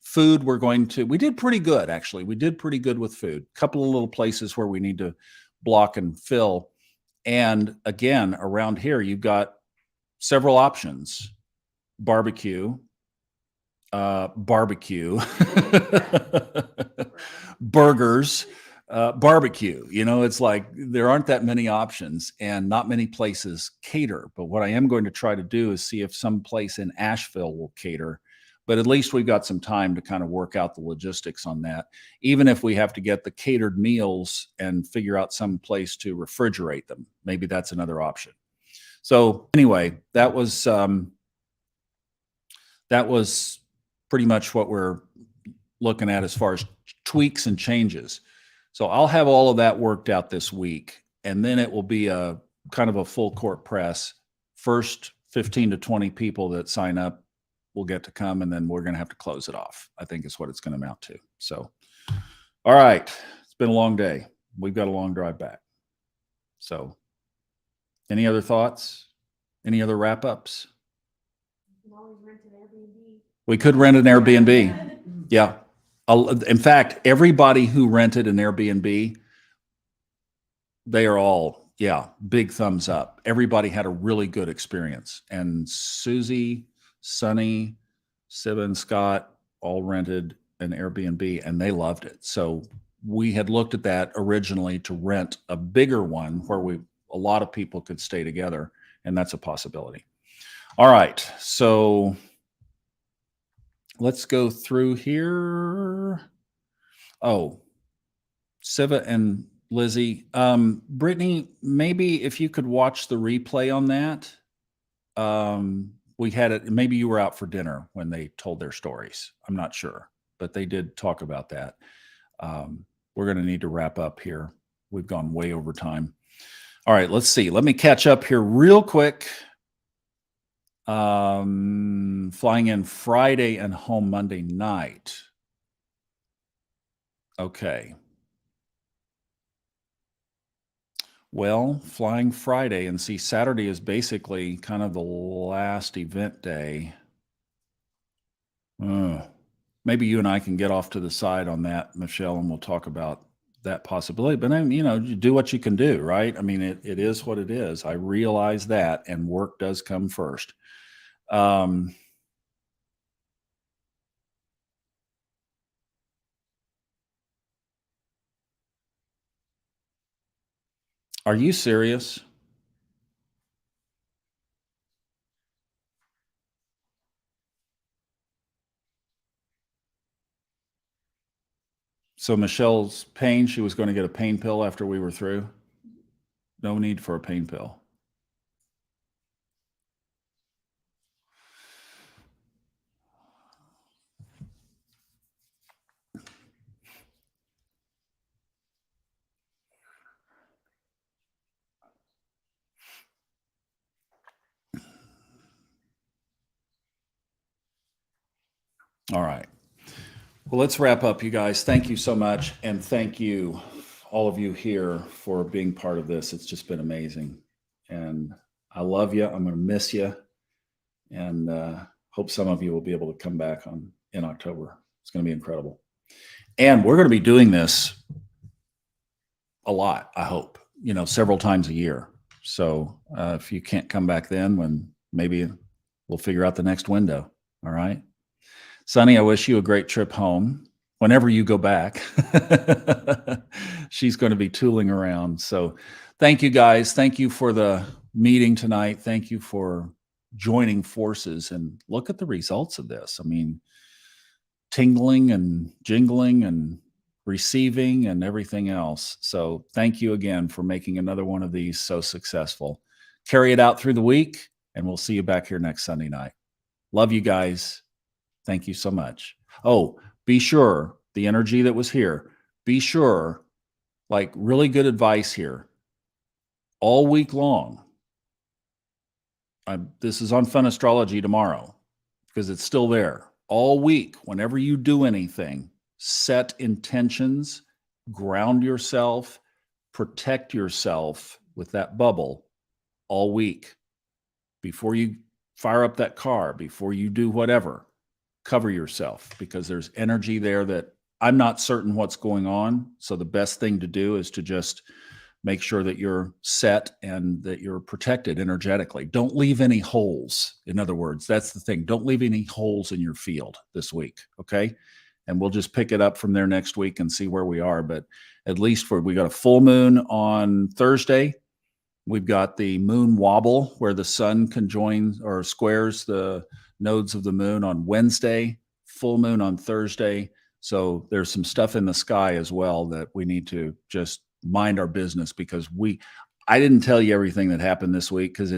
Food, we did pretty good, actually. We did pretty good with food. A couple of little places where we need to block and fill. And again, around here, you've got several options. Barbecue, burgers, barbecue. You know, it's like there aren't that many options and not many places cater. But what I am going to try to do is see if some place in Asheville will cater. But at least we've got some time to kind of work out the logistics on that, even if we have to get the catered meals and figure out some place to refrigerate them. Maybe that's another option. So anyway, that was pretty much what we're looking at as far as tweaks and changes. So I'll have all of that worked out this week, and then it will be a kind of a full court press. First 15 to 20 people that sign up will get to come, and then we're going to have to close it off, I think is what it's going to amount to. So, all right. It's been a long day. We've got a long drive back. So any other thoughts? Any other wrap-ups? We could rent an Airbnb. Yeah. In fact, everybody who rented an Airbnb, they are all, yeah, big thumbs up. Everybody had a really good experience. And Susie, Sonny, Siva, and Scott all rented an Airbnb and they loved it. So we had looked at that originally to rent a bigger one where a lot of people could stay together, and that's a possibility. All right, so let's go through here. Oh, Siva and Lizzie. Brittany, maybe if you could watch the replay on that. We had it, maybe you were out for dinner when they told their stories. I'm not sure, but they did talk about that. We're going to need to wrap up here. We've gone way over time. All right, let's see. Let me catch up here real quick. Flying in Friday and home Monday night. Okay. Well, flying Friday, and see, Saturday is basically kind of the last event day. Maybe you and I can get off to the side on that, Michelle, and we'll talk about that possibility. But you know, you do what you can do, right? I mean, it is what it is. I realize that, and work does come first. Are you serious? So Michelle's pain, she was going to get a pain pill after we were through? No need for a pain pill. All right. Well, let's wrap up, you guys. Thank you so much. And thank you, all of you here, for being part of this. It's just been amazing. And I love you. I'm going to miss you. And hope some of you will be able to come back in October. It's going to be incredible. And we're going to be doing this a lot, I hope, several times a year. So if you can't come back then, when maybe we'll figure out the next window. All right. Sonny, I wish you a great trip home. Whenever you go back, she's going to be tooling around. So thank you, guys. Thank you for the meeting tonight. Thank you for joining forces, and look at the results of this. I mean, tingling and jingling and receiving and everything else. So thank you again for making another one of these so successful. Carry it out through the week, and we'll see you back here next Sunday night. Love you guys. Thank you so much. Oh, be sure the energy that was here, be sure, like, really good advice here all week long. This is on Fun Astrology tomorrow because it's still there. All week, whenever you do anything, set intentions, ground yourself, protect yourself with that bubble all week. Before you fire up that car, before you do whatever, cover yourself, because there's energy there that I'm not certain what's going on. So the best thing to do is to just make sure that you're set and that you're protected energetically. Don't leave any holes. In other words, that's the thing. Don't leave any holes in your field this week. Okay. And we'll just pick it up from there next week and see where we are. But at least we got a full moon on Thursday. We've got the moon wobble where the sun can join or squares the nodes of the moon on Wednesday, full moon on Thursday. So there's some stuff in the sky as well that we need to just mind our business, because I didn't tell you everything that happened this week because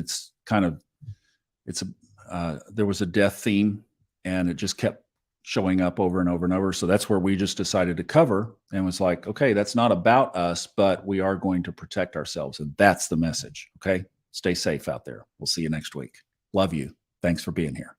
there was a death theme and it just kept showing up over and over and over. So that's where we just decided to cover and was like, okay, that's not about us, but we are going to protect ourselves. And that's the message. Okay. Stay safe out there. We'll see you next week. Love you. Thanks for being here.